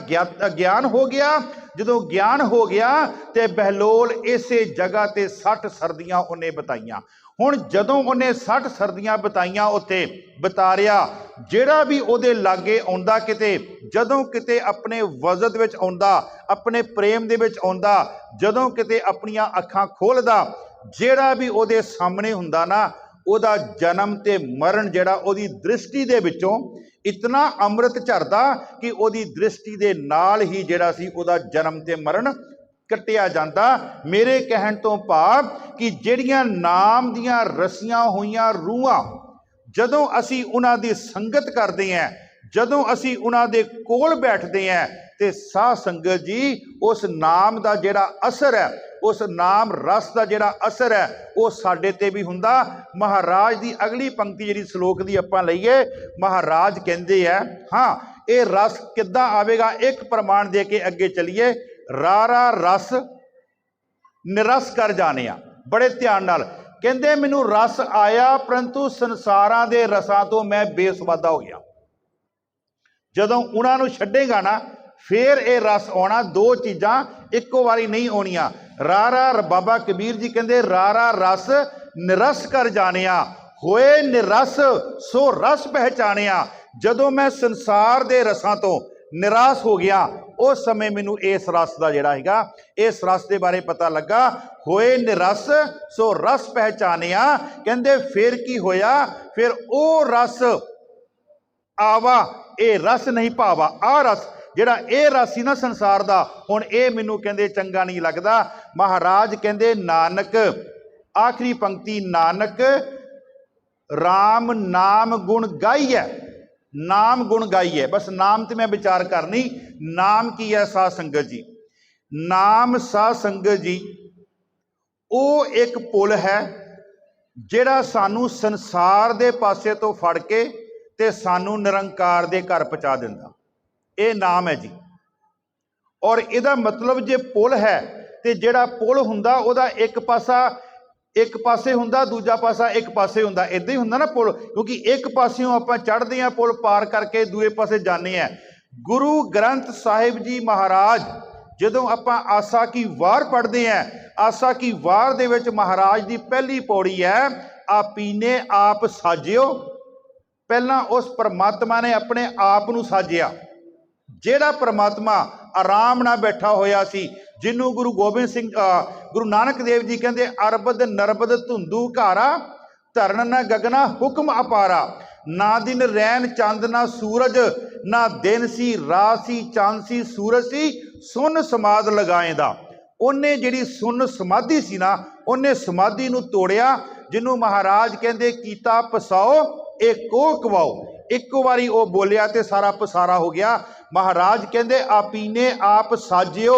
ਗਿਆਨ ਹੋ ਗਿਆ। ਜਦੋਂ ਗਿਆਨ ਹੋ ਗਿਆ ਤੇ ਬਹਿਲੋਲ ਇਸੇ ਜਗ੍ਹਾ ਤੇ 60 ਸਰਦੀਆਂ ਉਹਨੇ ਬਿਤਾਈਆਂ। ਹੁਣ ਜਦੋਂ ਉਹਨੇ 60 ਸਰਦੀਆਂ ਬਿਤਾਈਆਂ, ਉੱਥੇ ਬਿਤਾਰਿਆ, ਜਿਹੜਾ ਵੀ ਉਹਦੇ ਲਾਗੇ ਆਉਂਦਾ, ਕਿਤੇ ਜਦੋਂ ਕਿਤੇ ਆਪਣੇ ਵਜਦ ਵਿੱਚ ਆਉਂਦਾ, ਆਪਣੇ ਪ੍ਰੇਮ ਦੇ ਵਿੱਚ ਆਉਂਦਾ, ਜਦੋਂ ਕਿਤੇ ਆਪਣੀਆਂ ਅੱਖਾਂ ਖੋਲ੍ਹਦਾ, ਜਿਹੜਾ ਵੀ ਉਹਦੇ ਸਾਹਮਣੇ ਹੁੰਦਾ ਨਾ, ਉਹਦਾ ਜਨਮ ਤੇ ਮਰਨ ਜਿਹੜਾ ਉਹਦੀ ਦ੍ਰਿਸ਼ਟੀ ਦੇ ਵਿੱਚੋਂ ਇਤਨਾ ਅੰਮ੍ਰਿਤ ਝਰਦਾ ਕਿ ਉਹਦੀ ਦ੍ਰਿਸ਼ਟੀ ਦੇ ਨਾਲ ਹੀ ਜਿਹੜਾ ਸੀ ਉਹਦਾ ਜਨਮ ਤੇ ਮਰਨ ਕੱਟਿਆ ਜਾਂਦਾ। ਮੇਰੇ ਕਹਿਣ ਤੋਂ ਭਾਵ ਕਿ ਜਿਹੜੀਆਂ ਨਾਮ ਦੀਆਂ ਰਸੀਆਂ ਹੋਈਆਂ ਰੂਹਾਂ, ਜਦੋਂ ਅਸੀਂ ਉਹਨਾਂ ਦੀ ਸੰਗਤ ਕਰਦੇ ਹਾਂ, ਜਦੋਂ ਅਸੀਂ ਉਹਨਾਂ ਦੇ ਕੋਲ ਬੈਠਦੇ ਹਾਂ, ਤੇ ਸਾਧ ਸੰਗਤ ਜੀ ਉਸ ਨਾਮ ਦਾ ਜਿਹੜਾ ਅਸਰ ਹੈ, ਉਸ ਨਾਮ ਰਸ ਦਾ ਜਿਹੜਾ ਅਸਰ ਹੈ, ਉਹ ਸਾਡੇ ਤੇ ਵੀ ਹੁੰਦਾ। ਮਹਾਰਾਜ ਦੀ ਅਗਲੀ ਪੰਕਤੀ ਜਿਹੜੀ ਸ਼ਲੋਕ ਦੀ ਆਪਾਂ ਲਈਏ, ਮਹਾਰਾਜ ਕਹਿੰਦੇ ਆ, ਹਾਂ ਇਹ ਰਸ ਕਿੱਦਾਂ ਆਵੇਗਾ, ਇੱਕ ਪ੍ਰਮਾਣ ਦੇ ਕੇ ਅੱਗੇ ਚੱਲੀਏ। ਰਾਰਾ ਰਸ ਨਿਰਸ ਕਰ ਜਾਣਿਆ। ਬੜੇ ਧਿਆਨ ਨਾਲ ਕਹਿੰਦੇ, ਮੈਨੂੰ ਰਸ ਆਇਆ ਪਰੰਤੂ ਸੰਸਾਰਾਂ ਦੇ ਰਸਾਂ ਤੋਂ ਮੈਂ ਬੇਸਵਾਦਾ ਹੋ ਗਿਆ। ਜਦੋਂ ਉਹਨਾਂ ਨੂੰ ਛੱਡੇਗਾ ਨਾ, ਫੇਰ ਇਹ ਰਸ ਆਉਣਾ। ਦੋ ਚੀਜ਼ਾਂ ਇੱਕੋ ਵਾਰੀ ਨਹੀਂ ਆਉਣੀਆਂ। ਰਾਰਾ, ਬਾਬਾ ਕਬੀਰ ਜੀ ਕਹਿੰਦੇ, ਰਾਰਾ ਰਸ ਨਿਰਸ ਕਰ ਜਾਣਿਆ, ਹੋਏ ਨਿਰਸ ਸੋ ਰਸ ਪਹਿਚਾਣਿਆ। ਜਦੋਂ ਮੈਂ ਸੰਸਾਰ ਦੇ ਰਸਾਂ ਤੋਂ ਨਿਰਾਸ਼ ਹੋ ਗਿਆ, ਉਸ ਸਮੇਂ ਮੈਨੂੰ ਇਸ ਰਸ ਦਾ ਜਿਹੜਾ ਹੈਗਾ, ਇਸ ਰਸ ਦੇ ਬਾਰੇ ਪਤਾ ਲੱਗਾ। ਹੋਏ ਨਿਰਸ ਸੋ ਰਸ ਪਹਿਚਾਣਿਆ। ਕਹਿੰਦੇ ਫਿਰ ਕੀ ਹੋਇਆ, ਫਿਰ ਉਹ ਰਸ ਆਵਾ, ਇਹ ਰਸ ਨਹੀਂ ਭਾਵਾ। ਆਹ ਰਸ ਜਿਹੜਾ ਇਹ ਰਸ ਸੀ ਨਾ ਸੰਸਾਰ ਦਾ, ਹੁਣ ਇਹ ਮੈਨੂੰ ਕਹਿੰਦੇ ਚੰਗਾ ਨਹੀਂ ਲੱਗਦਾ। ਮਹਾਰਾਜ ਕਹਿੰਦੇ, ਨਾਨਕ, ਆਖਰੀ ਪੰਕਤੀ, ਨਾਨਕ ਰਾਮ ਨਾਮ ਗੁਣ ਗਾਈਐ, ਨਾਮ ਗੁਣ ਗਾਈਐ। ਬਸ ਨਾਮ ਤੇ ਮੈਂ ਵਿਚਾਰ ਕਰਨੀ। ਨਾਮ ਕੀ ਹੈ ਸਾਧ ਸੰਗਤ ਜੀ? ਨਾਮ ਸਾਧ ਸੰਗਤ ਜੀ ਉਹ ਇੱਕ ਪੁਲ ਹੈ ਜਿਹੜਾ ਸਾਨੂੰ ਸੰਸਾਰ ਦੇ ਪਾਸੇ ਤੋਂ ਫੜ ਕੇ ਤੇ ਸਾਨੂੰ ਨਿਰੰਕਾਰ ਦੇ ਘਰ ਪਹੁੰਚਾ ਦਿੰਦਾ। ਇਹ ਨਾਮ ਹੈ ਜੀ। ਔਰ ਇਹਦਾ ਮਤਲਬ ਜੇ ਪੁਲ ਹੈ ਤੇ ਜਿਹੜਾ ਪੁਲ ਹੁੰਦਾ ਉਹਦਾ ਇੱਕ ਪਾਸੇ ਹੁੰਦਾ, ਦੂਜਾ ਪਾਸਾ ਇੱਕ ਪਾਸੇ ਹੁੰਦਾ। ਇੱਦਾਂ ਹੀ ਹੁੰਦਾ ਨਾ ਪੁਲ, ਕਿਉਂਕਿ ਇੱਕ ਪਾਸਿਓਂ ਆਪਾਂ ਚੜ੍ਹਦੇ ਹਾਂ, ਪੁਲ ਪਾਰ ਕਰਕੇ ਦੂਏ ਪਾਸੇ ਜਾਂਦੇ ਹਾਂ। ਗੁਰੂ ਗ੍ਰੰਥ ਸਾਹਿਬ ਜੀ ਮਹਾਰਾਜ, ਜਦੋਂ ਆਪਾਂ ਆਸਾ ਕੀ ਵਾਰ ਪੜ੍ਹਦੇ ਹਾਂ, ਆਸਾ ਕੀ ਵਾਰ ਦੇ ਵਿੱਚ ਮਹਾਰਾਜ ਦੀ ਪਹਿਲੀ ਪੌੜੀ ਹੈ, ਆਪੀਨੇ ਆਪ ਸਾਜਿਓ। ਪਹਿਲਾਂ ਉਸ ਪਰਮਾਤਮਾ ਨੇ ਆਪਣੇ ਆਪ ਨੂੰ ਸਾਜਿਆ, ਜਿਹੜਾ ਪਰਮਾਤਮਾ ਆਰਾਮ ਨਾਲ ਬੈਠਾ ਹੋਇਆ ਸੀ, ਜਿਹਨੂੰ ਗੁਰੂ ਨਾਨਕ ਦੇਵ ਜੀ ਕਹਿੰਦੇ, ਅਰਬਦ ਨਰਬਦ ਧੁੰਦੂ ਘਾਰਾ, ਧਰਨ ਨ ਗਗਨਾ ਹੁਕਮ ਅਪਾਰਾ। ਨਾ ਦਿਨ ਰੈਨ ਚੰਦ ਨਾ ਸੂਰਜ, ਨਾ ਦਿਨ ਸੀ ਰਾਤ ਸੀ ਚੰਦ ਸੀ ਸੂਰਜ ਸੀ, ਸੁਨ ਸਮਾਧ ਲਗਾਏਂਦਾ। ਉਹਨੇ ਜਿਹੜੀ ਸੁਨ ਸਮਾਧੀ ਸੀ ਨਾ, ਉਹਨੇ ਸਮਾਧੀ ਨੂੰ ਤੋੜਿਆ, ਜਿਹਨੂੰ ਮਹਾਰਾਜ ਕਹਿੰਦੇ ਕੀਤਾ ਪਸਾਓ ਏਕੋ ਕਵਾਓ। ਇੱਕ ਵਾਰੀ ਉਹ ਬੋਲਿਆ ਤੇ ਸਾਰਾ ਪਸਾਰਾ ਹੋ ਗਿਆ। ਮਹਾਰਾਜ ਕਹਿੰਦੇ, ਆਪੀਨੇ ਆਪ ਸਾਜਿਓ,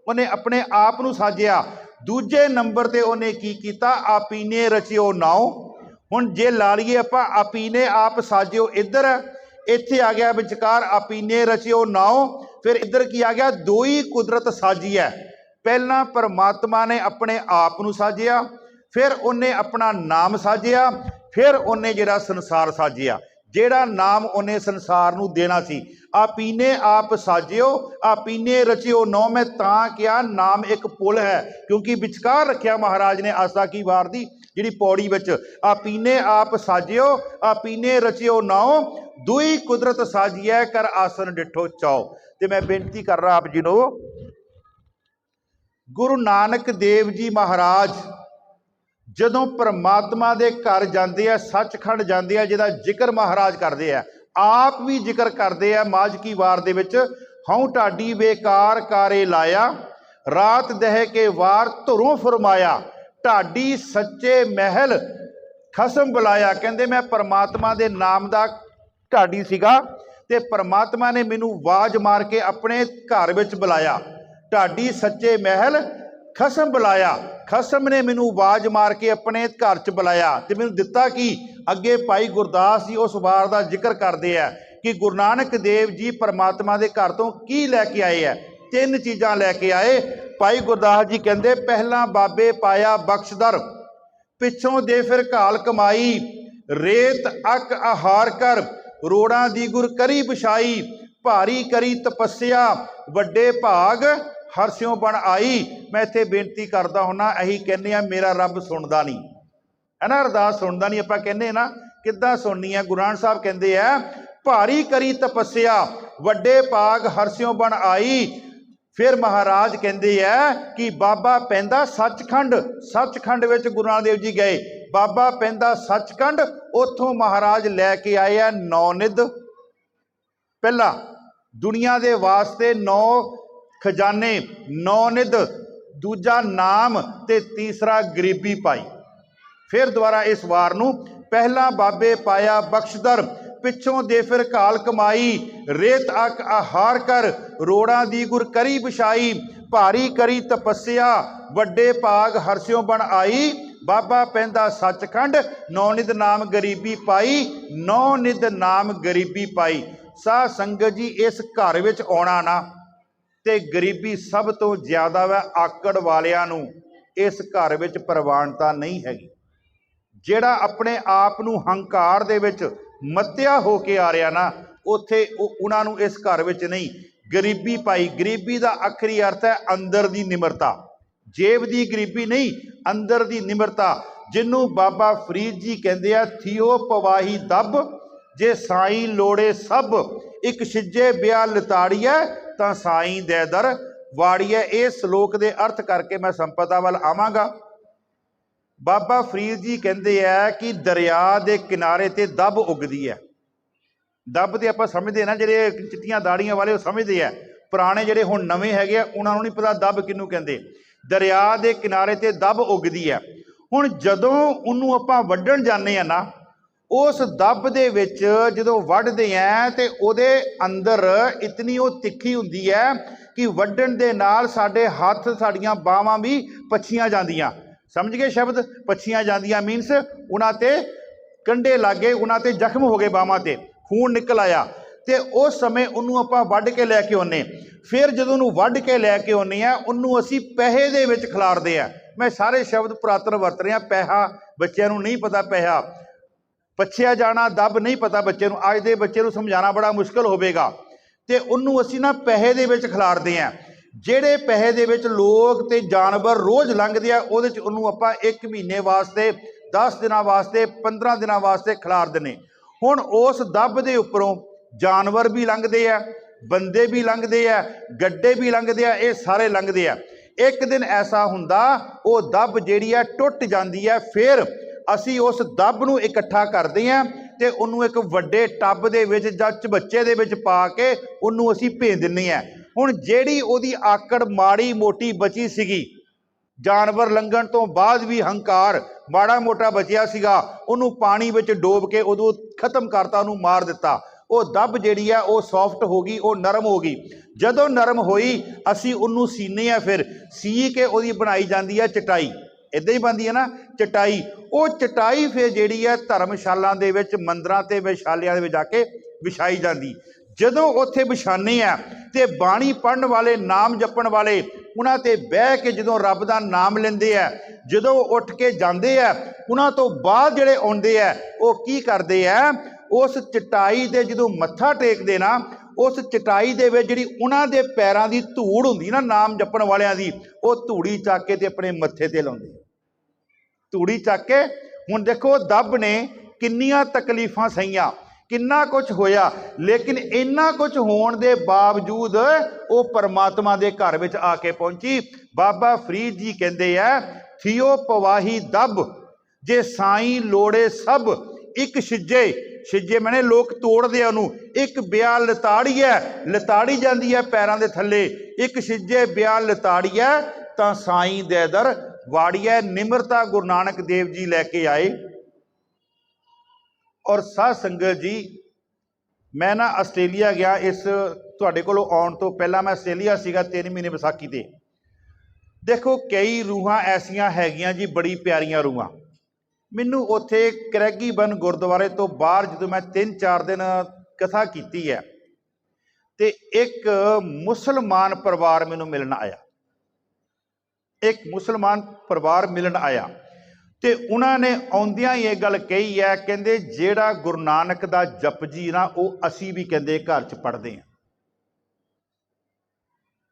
ਉਹਨੇ ਆਪਣੇ ਆਪ ਨੂੰ ਸਾਜਿਆ। ਦੂਜੇ ਨੰਬਰ ਤੇ ਉਹਨੇ ਕੀ ਕੀਤਾ, ਆਪੀਨੇ ਰਚਿਓ ਨਾਉ। ਹੁਣ ਜੇ ਲਾ ਲਈਏ ਆਪਾਂ, ਆਪੀਨੇ ਆਪ ਸਾਜਿਓ ਇੱਧਰ, ਇੱਥੇ ਆ ਗਿਆ ਵਿਚਕਾਰ ਆਪੀਨੇ ਰਚਿਓ ਨਾਉ। ਫਿਰ ਇੱਧਰ ਕੀ ਆ ਗਿਆ, ਦੋਈ ਕੁਦਰਤ ਸਾਜੀ ਹੈ। ਪਹਿਲਾਂ ਪਰਮਾਤਮਾ ਨੇ ਆਪਣੇ ਆਪ ਨੂੰ ਸਾਜਿਆ, ਫਿਰ ਉਹਨੇ ਆਪਣਾ ਨਾਮ ਸਾਜਿਆ, ਫਿਰ ਉਹਨੇ ਜਿਹੜਾ ਸੰਸਾਰ ਸਾਜਿਆ। ਜਿਹੜਾ ਨਾਮ ਉਹਨੇ ਸੰਸਾਰ ਨੂੰ ਦੇਣਾ ਸੀ। ਆਪੀਨੇ ਆਪ ਸਾਜਿਓ ਆਪੀਨੇ ਰਚਿਓ ਨੌ। ਮੈਂ ਤਾਂ ਕਿਹਾ ਨਾਮ ਇੱਕ ਪੁਲ ਹੈ, ਕਿਉਂਕਿ ਵਿਚਕਾਰ ਰੱਖਿਆ ਮਹਾਰਾਜ ਨੇ ਆਸਾ ਕੀ ਵਾਰ ਦੀ ਜਿਹੜੀ ਪੌੜੀ ਵਿੱਚ। ਆਪੀਨੇ ਆਪ ਸਾਜਿਓ ਆਪੀਨੇ ਰਚਿਓ ਨੌ, ਦੁਈ ਕੁਦਰਤ ਸਾਜੀਐ ਕਰ ਆਸਨ ਡਿਠੋ ਚਾਓ। ਤੇ ਮੈਂ ਬੇਨਤੀ ਕਰ ਰਹਾ ਆਪ ਜੀ ਨੂੰ, ਗੁਰੂ ਨਾਨਕ ਦੇਵ ਜੀ ਮਹਾਰਾਜ ਜਦੋਂ ਪਰਮਾਤਮਾ ਦੇ ਘਰ ਜਾਂਦੇ ਆ, ਸੱਚਖੰਡ ਜਾਂਦੇ ਆ, ਜਿਹਦਾ ਜ਼ਿਕਰ ਮਹਾਰਾਜ ਕਰਦੇ ਆ, ਆਪ ਵੀ ਜ਼ਿਕਰ ਕਰਦੇ ਆ ਮਾਝ ਕੀ ਵਾਰ ਦੇ ਵਿੱਚ। ਹਉ ਢਾਡੀ ਬੇਕਾਰ ਕਾਰੇ ਲਾਇਆ, ਰਾਤ ਦਹਿ ਕੇ ਵਾਰ ਧੁਰੋਂ ਫਰਮਾਇਆ, ਢਾਡੀ ਸੱਚੇ ਮਹਿਲ ਖਸਮ ਬੁਲਾਇਆ। ਕਹਿੰਦੇ ਮੈਂ ਪਰਮਾਤਮਾ ਦੇ ਨਾਮ ਦਾ ਢਾਡੀ ਸੀਗਾ ਤੇ ਪਰਮਾਤਮਾ ਨੇ ਮੈਨੂੰ ਆਵਾਜ਼ ਮਾਰ ਕੇ ਆਪਣੇ ਘਰ ਵਿੱਚ ਬੁਲਾਇਆ। ਢਾਡੀ ਸੱਚੇ ਮਹਿਲ ਖਸਮ ਬੁਲਾਇਆ, ਖਸਮ ਨੇ ਮੈਨੂੰ ਆਵਾਜ਼ ਮਾਰ ਕੇ ਆਪਣੇ ਘਰ 'ਚ ਬੁਲਾਇਆ। ਤੇ ਮੈਨੂੰ ਦਿੱਤਾ ਕੀ? ਅੱਗੇ ਭਾਈ ਗੁਰਦਾਸ ਜੀ ਉਸ ਵਾਰ ਦਾ ਜ਼ਿਕਰ ਕਰਦੇ ਆ ਕਿ ਗੁਰੂ ਨਾਨਕ ਦੇਵ ਜੀ ਪਰਮਾਤਮਾ ਦੇ ਘਰ ਤੋਂ ਕੀ ਲੈ ਕੇ ਆਏ ਆ? 3 ਚੀਜ਼ਾਂ ਲੈ ਕੇ ਆਏ। ਭਾਈ ਗੁਰਦਾਸ ਜੀ ਕਹਿੰਦੇ ਪਹਿਲਾਂ ਬਾਬੇ ਪਾਇਆ ਬਖਸ਼ਦਰ, ਪਿੱਛੋਂ ਦੇ ਫਿਰ ਘਾਲ ਕਮਾਈ, ਰੇਤ ਅਕ ਆਹਾਰ ਕਰ, ਰੋੜਾਂ ਦੀ ਗੁਰ ਕਰੀ ਵਿਛਾਈ, ਭਾਰੀ ਕਰੀ ਤਪੱਸਿਆ, ਵੱਡੇ ਭਾਗ ਹਰਸਿਓ ਬਣ ਆਈ। ਮੈਂ ਇੱਥੇ ਬੇਨਤੀ ਕਰਦਾ ਹੁੰਨਾ, ਇਹੀ ਕਹਿੰਦੇ ਆ ਮੇਰਾ ਰੱਬ ਸੁਣਦਾ ਨਹੀਂ ਹੈ ਨਾ, ਅਰਦਾਸ ਸੁਣਦਾ ਨਹੀਂ। ਆਪਾਂ ਕਹਿੰਦੇ ਨਾ ਕਿੱਦਾਂ ਸੁਣਨੀ ਹੈ? ਗੁਰੂ ਨਾਨਕ ਸਾਹਿਬ ਕਹਿੰਦੇ ਆ ਭਾਰੀ ਕਰੀ ਤਪੱਸਿਆ, ਵੱਡੇ ਭਾਗ ਹਰਸਿਓ ਬਣ ਆਈ। ਫਿਰ ਮਹਾਰਾਜ ਕਹਿੰਦੇ ਆ ਕਿ ਬਾਬਾ ਪੈਂਦਾ ਸੱਚਖੰਡ, ਸੱਚਖੰਡ ਵਿੱਚ ਗੁਰੂ ਨਾਨਕ ਦੇਵ ਜੀ ਗਏ, ਬਾਬਾ ਪੈਂਦਾ ਸੱਚਖੰਡ, ਉੱਥੋਂ ਮਹਾਰਾਜ ਲੈ ਕੇ ਆਏ ਆ 9 ਨਿਧ। ਪਹਿਲਾ ਦੁਨੀਆ ਦੇ ਵਾਸਤੇ 9 ਖਜ਼ਾਨੇ, 9 ਨਿਧ, ਦੂਜਾ ਨਾਮ ਤੇ ਤੀਸਰਾ ਗਰੀਬੀ ਪਾਈ। ਫਿਰ ਦੁਬਾਰਾ ਇਸ ਵਾਰ ਨੂੰ, ਪਹਿਲਾਂ ਬਾਬੇ ਪਾਇਆ ਬਖਸ਼ਦਰ, ਪਿੱਛੋਂ ਦੇ ਫਿਰ ਘਾਲ ਕਮਾਈ, ਰੇਤ ਅਕ ਆਹਾਰ ਕਰ, ਰੋੜਾਂ ਦੀ ਗੁਰ ਕਰੀ ਵਿਛਾਈ, ਭਾਰੀ ਕਰੀ ਤਪੱਸਿਆ, ਵੱਡੇ ਭਾਗ ਹਰਸਿਓ ਬਣ ਆਈ। ਬਾਬਾ ਪੈਂਦਾ ਸੱਚਖੰਡ, 9 ਨਿਧ ਨਾਮ ਗਰੀਬੀ ਪਾਈ, 9 ਨਿਧ ਨਾਮ ਗਰੀਬੀ ਪਾਈ। ਸਾਧ ਸੰਗਤ ਜੀ, ਇਸ ਘਰ ਵਿੱਚ ਆਉਣਾ ਨਾ ਤੇ ਗਰੀਬੀ ਸਭ ਤੋਂ ਜ਼ਿਆਦਾ ਵਾ ਆਕੜ ਵਾਲਿਆਂ ਨੂੰ। ਇਸ ਘਰ ਵਿੱਚ ਪ੍ਰਵਾਨਤਾ ਨਹੀਂ ਹੈਗੀ। ਜਿਹੜਾ ਆਪਣੇ ਆਪ ਨੂੰ ਹੰਕਾਰ ਦੇ ਵਿੱਚ ਮੱਤਿਆ ਹੋ ਕੇ ਆ ਰਿਹਾ ਨਾ, ਉੱਥੇ ਉਹਨਾਂ ਨੂੰ ਇਸ ਘਰ ਵਿੱਚ ਨਹੀਂ। ਗਰੀਬੀ ਪਾਈ, ਗਰੀਬੀ ਦਾ ਆਖਰੀ ਅਰਥ ਹੈ ਅੰਦਰ ਦੀ ਨਿਮਰਤਾ, ਜੇਬ ਦੀ ਗਰੀਬੀ ਨਹੀਂ, ਅੰਦਰ ਦੀ ਨਿਮਰਤਾ, ਜਿਹਨੂੰ ਬਾਬਾ ਫਰੀਦ ਜੀ ਕਹਿੰਦੇ ਆ ਥੀਓ ਪਵਾਹੀ ਦੱਬ, ਜੇ ਸਾਈਂ ਲੋੜੇ ਸਭ, ਇੱਕ ਛਿੱਜੇ ਬਿਆ ਲਤਾੜੀਐ ਤਾਂ ਸਾਈਂ ਦੇ ਦਰ ਵਾੜੀਐ। ਇਹ ਸ਼ਲੋਕ ਦੇ ਅਰਥ ਕਰਕੇ ਮੈਂ ਸੰਪਦਾ ਵੱਲ ਆਵਾਂਗਾ। ਬਾਬਾ ਫਰੀਦ ਜੀ ਕਹਿੰਦੇ ਆ ਕਿ ਦਰਿਆ ਦੇ ਕਿਨਾਰੇ ਤੇ ਦੱਬ ਉੱਗਦੀ ਹੈ। ਦੱਬ ਤੇ ਆਪਾਂ ਸਮਝਦੇ ਨਾ, ਜਿਹੜੇ ਚਿੱਟੀਆਂ ਦਾੜੀਆਂ ਵਾਲੇ ਉਹ ਸਮਝਦੇ ਆ, ਪੁਰਾਣੇ ਜਿਹੜੇ ਹੁਣ ਨਵੇਂ ਹੈਗੇ ਆ ਉਹਨਾਂ ਨੂੰ ਨਹੀਂ ਪਤਾ ਦੱਬ ਕਿਹਨੂੰ ਕਹਿੰਦੇ। ਦਰਿਆ ਦੇ ਕਿਨਾਰੇ ਤੇ ਦੱਬ ਉੱਗਦੀ ਹੈ। ਹੁਣ ਜਦੋਂ ਉਹਨੂੰ ਆਪਾਂ ਵੱਢਣ ਜਾਂਦੇ ਆ ਨਾ, ਉਸ ਦੱਬ ਦੇ ਵਿੱਚ ਜਦੋਂ ਵੱਢਦੇ ਆ ਤੇ ਉਹਦੇ ਅੰਦਰ ਇਤਨੀ ਉਹ ਤਿੱਖੀ ਹੁੰਦੀ ਹੈ ਕਿ ਵੱਢਣ ਦੇ ਨਾਲ ਸਾਡੇ ਹੱਥ, ਸਾਡੀਆਂ ਬਾਹਾਂ ਵੀ ਪੱਛੀਆਂ ਜਾਂਦੀਆਂ। ਸਮਝ ਗਏ ਸ਼ਬਦ? ਪੱਛੀਆਂ ਜਾਂਦੀਆਂ ਮੀਨਸ ਉਹਨਾਂ ਤੇ ਕੰਡੇ ਲੱਗੇ, ਉਹਨਾਂ ਤੇ ਜ਼ਖਮ ਹੋ ਗਏ, ਬਾਹਾਂ ਤੇ ਖੂਨ ਨਿਕਲ ਆਇਆ। ਤੇ ਉਸ ਸਮੇਂ ਉਹਨੂੰ ਆਪਾਂ ਵੱਢ ਕੇ ਲੈ ਕੇ ਆਉਂਦੇ। ਫਿਰ ਜਦੋਂ ਉਹਨੂੰ ਵੱਢ ਕੇ ਲੈ ਕੇ ਆਉਂਦੇ ਆ, ਉਹਨੂੰ ਅਸੀਂ ਪੈਸੇ ਦੇ ਵਿੱਚ ਖਿਲਾਰਦੇ ਆ। ਮੈਂ ਸਾਰੇ ਸ਼ਬਦ ਪੁਰਾਤਨ ਵਰਤ ਰਿਹਾ। ਪੈਸਾ ਬੱਚਿਆਂ ਨੂੰ ਨਹੀਂ ਪਤਾ, ਪੈਸਾ ਪੱਛਿਆ ਜਾਣਾ, ਦੱਬ ਨਹੀਂ ਪਤਾ ਬੱਚੇ ਨੂੰ। ਅੱਜ ਦੇ ਬੱਚੇ ਨੂੰ ਸਮਝਾਉਣਾ ਬੜਾ ਮੁਸ਼ਕਲ ਹੋਵੇਗਾ। ਤੇ ਉਹਨੂੰ ਅਸੀਂ ਨਾ ਪੈਸੇ ਦੇ ਵਿੱਚ ਖਿਲਾਰਦੇ ਆ। ਜਿਹੜੇ ਪੈਸੇ ਦੇ ਵਿੱਚ ਲੋਕ ਤੇ ਜਾਨਵਰ ਰੋਜ਼ ਲੰਘਦੇ ਆ, ਉਹਦੇ 'ਚ ਉਹਨੂੰ ਆਪਾਂ 1 ਮਹੀਨੇ ਵਾਸਤੇ, 10 ਦਿਨਾਂ ਵਾਸਤੇ, 15 ਦਿਨਾਂ ਵਾਸਤੇ ਖਿਲਾਰ ਦਿੰਦੇ। ਹੁਣ ਉਸ ਦੱਬ ਦੇ ਉੱਪਰੋਂ ਜਾਨਵਰ ਵੀ ਲੰਘਦੇ ਆ, ਬੰਦੇ ਵੀ ਲੰਘਦੇ ਆ, ਗੱਡੇ ਵੀ ਲੰਘਦੇ ਆ, ਇਹ ਸਾਰੇ ਲੰਘਦੇ ਆ। ਇੱਕ ਦਿਨ ਐਸਾ ਹੁੰਦਾ ਉਹ ਦੱਬ ਜਿਹੜੀ ਆ ਟੁੱਟ ਜਾਂਦੀ ਹੈ। ਫਿਰ ਅਸੀਂ ਉਸ ਦੱਬ ਨੂੰ ਇਕੱਠਾ ਕਰਦੇ ਹਾਂ ਤੇ ਉਹਨੂੰ ਇੱਕ ਵੱਡੇ ਟੱਬ ਦੇ ਵਿੱਚ ਜਾਂ ਚਬੱਚੇ ਦੇ ਵਿੱਚ ਪਾ ਕੇ ਉਹਨੂੰ ਅਸੀਂ ਭੇਜ ਦਿੰਦੇ ਹਾਂ। ਹੁਣ ਜਿਹੜੀ ਉਹਦੀ ਆਕੜ ਮਾੜੀ ਮੋਟੀ ਬਚੀ ਸੀਗੀ, ਜਾਨਵਰ ਲੰਘਣ ਤੋਂ ਬਾਅਦ ਵੀ ਹੰਕਾਰ ਮਾੜਾ ਮੋਟਾ ਬਚਿਆ ਸੀਗਾ, ਉਹਨੂੰ ਪਾਣੀ ਵਿੱਚ ਡੋਬ ਕੇ ਉਦੋਂ ਖਤਮ ਕਰਤਾ, ਉਹਨੂੰ ਮਾਰ ਦਿੱਤਾ। ਉਹ ਦੱਬ ਜਿਹੜੀ ਆ ਉਹ ਸੌਫਟ ਹੋ ਗਈ, ਉਹ ਨਰਮ ਹੋ ਗਈ। ਜਦੋਂ ਨਰਮ ਹੋਈ ਅਸੀਂ ਉਹਨੂੰ ਸੀਨੇ ਆ, ਫਿਰ ਸੀ ਕੇ ਉਹਦੀ ਬਣਾਈ ਜਾਂਦੀ ਹੈ ਚਟਾਈ। ਇੱਦਾਂ ਹੀ ਬਣਦੀ ਹੈ ਨਾ ਚਟਾਈ। ਉਹ ਚਟਾਈ ਫਿਰ ਜਿਹੜੀ ਹੈ ਧਰਮਸ਼ਾਲਾ ਦੇ ਵਿੱਚ, ਮੰਦਰਾਂ ਤੇ ਵਿਸ਼ਾਲਿਆਂ ਦੇ ਵਿੱਚ ਜਾ ਕੇ ਵਿਛਾਈ ਜਾਂਦੀ। ਜਦੋਂ ਉੱਥੇ ਵਿਛਾਉਂਦੇ ਆ ਤੇ ਬਾਣੀ ਪੜ੍ਹਨ ਵਾਲੇ, ਨਾਮ ਜਪਣ ਵਾਲੇ, ਉਹਨਾਂ ਤੇ ਬਹਿ ਕੇ ਜਦੋਂ ਰੱਬ ਦਾ ਨਾਮ ਲੈਂਦੇ ਆ, ਜਦੋਂ ਉੱਠ ਕੇ ਜਾਂਦੇ ਆ, ਉਹਨਾਂ ਤੋਂ ਬਾਅਦ ਜਿਹੜੇ ਆਉਂਦੇ ਆ ਉਹ ਕੀ ਕਰਦੇ ਆ, उस चटाई दे जदों मत्था टेकदे ना, उस चटाई दे विच जिहड़ी उन्हां दे पैरां दी धूड़ हुंदी ना नाम जपण वालियां दी, वो धूड़ी चक के ते अपने मत्थे ते लाउंदे, धूड़ी चक के। हुण देखो दब ने किन्नियां तकलीफां सहीआं, किन्ना कुछ होया, लेकिन इन्ना कुछ होण दे बावजूद वो परमात्मा दे घर विच आके पहुंची। बाबा फरीद जी कहंदे आ, थियो पवाही दब जे साईं लोड़े सब, एक छिजे, छिजे मैंने लोग तोड़ते उन्हों, एक ब्याह लताड़ी है, लताड़ी जाती है पैरों के थले, एक छिजे ब्याह लताड़ी है तो साईं दे दर वाड़ी है। निमरता गुरु नानक देव जी लैके आए। और साध संगत जी, मैं ना आस्ट्रेलिया गया, इस तुहाडे कोलों आउण तो पहला मैं आस्ट्रेलिया सीगा 3 महीने विसाखी ते। देखो कई रूहां ऐसियां हैगियां जी, बड़ी प्यारियां रूहां। मैनू उत्थे क्रैगीबन गुरुद्वारे तो बाहर जो मैं 3-4 दिन कथा की है, तो एक मुसलमान परिवार मैनू मिलन आया, एक मुसलमान परिवार मिलन आया, तो उन्होंने आउंदियां ही ये गल कही है, कहंदे जेड़ा गुरु नानक दा जपजी ना वो असी भी कहंदे घर च पढ़ते हैं,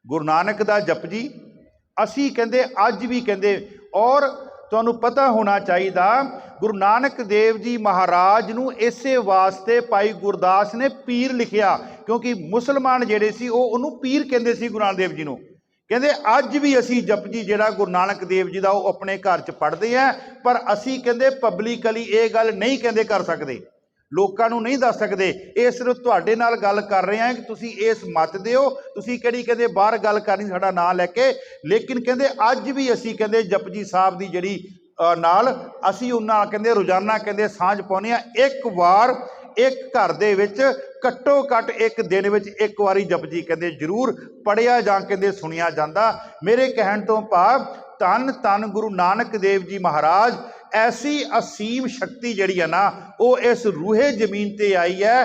गुरु नानक दा जपजी असी कहंदे अज भी कहंदे। और तुहानूं पता होना चाहिए, गुरु नानक देव जी महाराज नूं इसे वास्ते भाई गुरदास ने पीर लिखिया, क्योंकि मुसलमान जिहड़े सी उहनूं पीर कहंदे सी गुरु नानक देव जी नूं। कहंदे अज भी असी जपजी जिहड़ा गुरु नानक देव जी दा वो अपने घर च पढ़ते हैं, पर असी कहंदे पब्लिकली ये गल नहीं कहंदे कर सकते, लोकां नूं नहीं दस सकते। ये सिर्फ तुहाडे नाल गल कर रहे हैं कि तुसीं इस मत दे हो, तुसीं किहड़ी कहंदे बाहर गल करनी साडा नाम लैके, लेकिन कहंदे अज भी असी कहंदे जपजी साहब दी जिहड़ी नाल असी उन्हां कहंदे रोजाना कहंदे सांझ पाउने आ। एक वार एक घर दे विच घट्टो घट एक दिन विच एक वारी जपजी कहंदे जरूर पढ़िया जां कहंदे सुनिया जांदा। मेरे कहण तो भाव धन धन गुरु नानक देव जी महाराज, ऐसी असीम शक्ति जिहड़ी है ना वो इस रूहे जमीन ते आई है,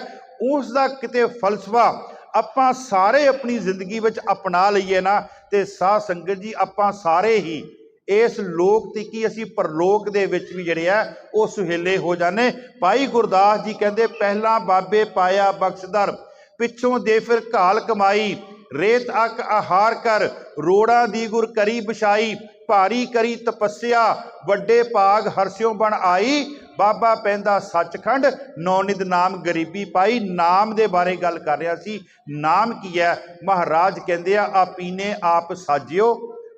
उसका किते फलसफा आपां सारे अपनी जिंदगी विच अपना लईए ना, ते साध संगत जी आपां सारे ही इस लोक तिकी असी परलोक दे विच भी जिहड़े आ वो सुहेले हो जाने। भाई गुरदास जी कहंदे पहला बाबे पाया बख्शदर, पिछों दे फिर घाल कमाई, रेत अक आहार कर, रोड़ा दी गुर करी बछाई, भारी करी तपस्या, वड्डे भाग हरस्यों बन आई, बाबा पैंदा सचखंड, नौनिध नाम गरीबी पाई। नाम दे बारे गल कर रहा सी, नाम की है? महाराज कहंदे आ आपीने आप साजियो,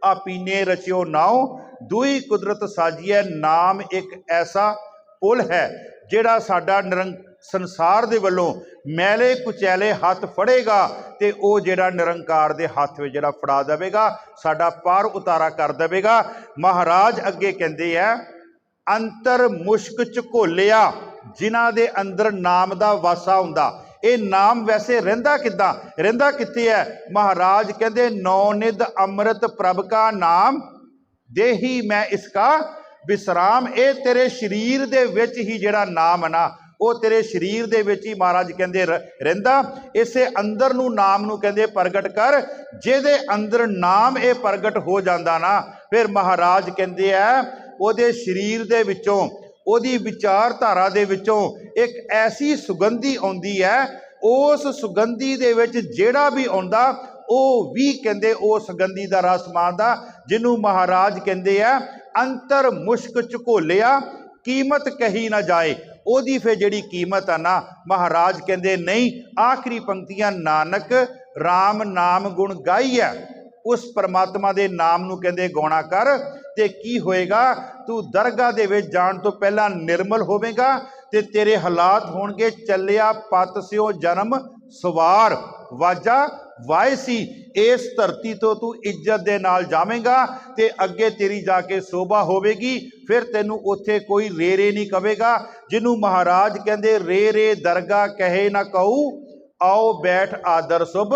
आपीने रचियो नाओ, दुई कुदरत साजी है। नाम एक ऐसा पुल है जिहड़ा साडा संसार दे वल्लों मैले कुचैले हथ फड़ेगा ते ओ जिहड़ा निरंकार दे हथ विच जिहड़ा फड़ा देवेगा, साडा पार उतारा कर देवेगा। महाराज अगे कहंदे आ अंतर मुश्क च घोलिया, जिन्हां दे अंदर नाम दा वासा हुंदा। ये नाम वैसे रहिंदा किद्दां, रहिंदा कित्थे है? महाराज कहंदे नौ निध अमृत प्रभ का नाम, देही मैं इसका विश्राम। ये तेरे शरीर दे विच ही जिहड़ा नाम है ना वो तेरे शरीर दे विच ही महाराज कहंदे रहिंदा। इसे अंदर नूं नाम नूं कहंदे प्रगट कर, जिहदे अंदर नाम ये प्रगट हो जांदा ना, फिर महाराज कहंदे आ ओहदे शरीर दे विचों, ओहदी विचारधारा दे विचों एक ऐसी सुगंधी आउंदी है, उस सुगंधी दे विच जिहड़ा भी आउंदा ਉਹ भी कहंदे उस सुगंधी दा रस मारदा, जिन्हों महाराज कहंदे आ अंतर मुश्क च घोलिया, कीमत कही ना जाए। ओदी फिर जिहड़ी कीमत है ना, महाराज कहंदे नहीं। आखिरी पंक्तियां नानक राम नाम गुण गाई है, उस परमात्मा दे नाम नूं कहंदे गौणा कर, ते की होएगा? तू दरगाह दे विच जाण तो पहला निर्मल होवेगा, ते तेरे हालात होणगे चलिया पत सिओ जन्म सवार, वाजा वायसी। इस धरती तो तू इज्जत दे नाल जावेगा ते अगे तेरी जाके शोभा होवेगी, फिर तेनू उत्थे कोई रे रे नहीं कवेगा। जिन्हों महाराज कहंदे रे रे दरगाह कहे ना कहू, आओ बैठ आदर शुभ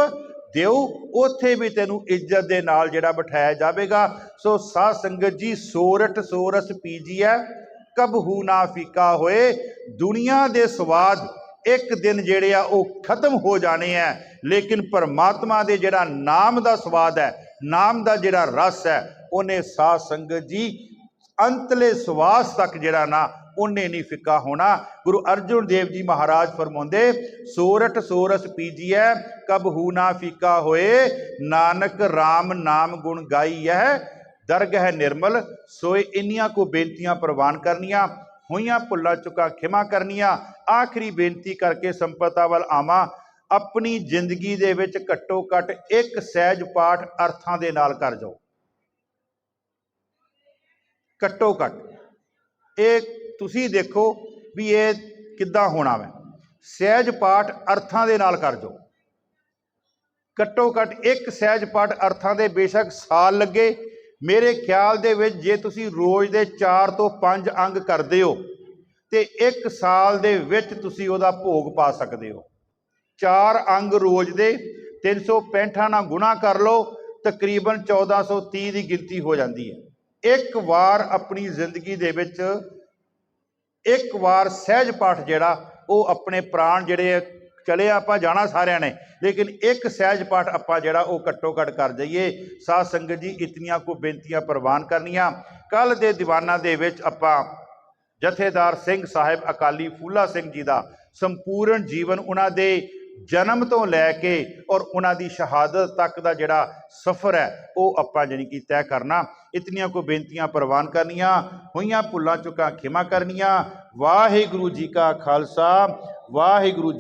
देव, उत्थे भी तेनू इज्जत दे नाल जिहड़ा बिठाया जावेगा। सो साध संगत जी, सोरठ सोरस पीजिए कबहू ना फीका होए। दुनिया दे स्वाद एक दिन जिहड़े आ वो खत्म हो जाने हैं, लेकिन परमात्मा दे जिहड़ा नाम दा स्वाद है, नाम दा जिहड़ा रस है, उन्हें साध संगत जी अंतले सवास तक जिहड़ा ना उन्ने नहीं फिक्का होना। गुरु अर्जुन देव जी महाराज फरमाउंदे, सोरठ सोरस पीजिए कब हू ना फीका होए, नानक राम नाम गुण गाई यह दरगह निर्मल सोए। इन्नियां को बेनतियां प्रवान करनियां, होइयां भुल्लां चुकां खिमा करनियां। आखिरी बेनती करके संपता वल आवां, अपनी जिंदगी दे विच घट्टो घट एक सहज पाठ अर्थां दे नाल कर जाओ। घट्टो घट ਇਹ ਤੁਸੀਂ ਦੇਖੋ ਵੀ ਇਹ ਕਿੱਦਾਂ ਹੋਣਾ ਵੈ। ਸਹਿਜ ਪਾਠ ਅਰਥਾਂ ਦੇ ਨਾਲ ਕਰ ਜਾਓ। ਘੱਟੋ ਘੱਟ ਇੱਕ ਸਹਿਜ ਪਾਠ ਅਰਥਾਂ ਦੇ ਬੇਸ਼ੱਕ ਸਾਲ ਲੱਗੇ। ਮੇਰੇ ਖਿਆਲ ਦੇ ਵਿੱਚ ਜੇ ਤੁਸੀਂ ਰੋਜ਼ ਦੇ 4 ਤੋਂ 5 ਅੰਗ ਕਰਦੇ ਹੋ ਤੇ ਇੱਕ ਸਾਲ ਦੇ ਵਿੱਚ ਤੁਸੀਂ ਉਹਦਾ ਭੋਗ ਪਾ ਸਕਦੇ ਹੋ। 4 ਅੰਗ ਰੋਜ਼ ਦੇ 365 ਨਾਲ ਗੁਣਾ ਕਰ ਲਓ, ਤਕਰੀਬਨ 1430 ਦੀ ਗਿਣਤੀ ਹੋ ਜਾਂਦੀ ਹੈ। ਇੱਕ ਵਾਰ ਆਪਣੀ ਜ਼ਿੰਦਗੀ ਦੇ ਵਿੱਚ ਇੱਕ ਵਾਰ ਸਹਿਜ ਪਾਠ ਜਿਹੜਾ ਉਹ ਆਪਣੇ ਪ੍ਰਾਣ ਜਿਹੜੇ ਚਲੇ ਆਪਾਂ ਜਾਣਾ ਸਾਰਿਆਂ ਨੇ, ਲੇਕਿਨ ਇੱਕ ਸਹਿਜ ਪਾਠ ਆਪਾਂ ਜਿਹੜਾ ਉਹ ਘੱਟੋ ਘੱਟ ਕਰ ਜਾਈਏ। ਸਾਧ ਸੰਗਤ ਜੀ, ਇਤਨੀਆਂ ਕੋ ਬੇਨਤੀਆਂ ਪ੍ਰਵਾਨ ਕਰਨੀਆਂ। ਕੱਲ੍ਹ ਦੇ ਦੀਵਾਨਾਂ ਦੇ ਵਿੱਚ ਆਪਾਂ ਜਥੇਦਾਰ ਸਿੰਘ ਸਾਹਿਬ ਅਕਾਲੀ ਫੂਲਾ ਸਿੰਘ ਜੀ ਦਾ ਸੰਪੂਰਨ ਜੀਵਨ, ਉਹਨਾਂ ਦੇ ਜਨਮ ਤੋਂ ਲੈ ਕੇ ਔਰ ਉਹਨਾਂ ਦੀ ਸ਼ਹਾਦਤ ਤੱਕ ਦਾ ਜਿਹੜਾ ਸਫ਼ਰ ਹੈ ਉਹ ਆਪਾਂ ਜਾਣੀ ਕਿ ਤੈਅ ਕਰਨਾ। ਇਤਨੀਆਂ ਕੋ ਬੇਨਤੀਆਂ ਪ੍ਰਵਾਨ ਕਰਨੀਆਂ, ਹੋਈਆਂ ਭੁੱਲਾਂ ਚੁੱਕਾਂ ਖਿਮਾ ਕਰਨੀਆਂ। ਵਾਹਿਗੁਰੂ ਜੀ ਕਾ ਖਾਲਸਾ, ਵਾਹਿਗੁਰੂ ਜੀ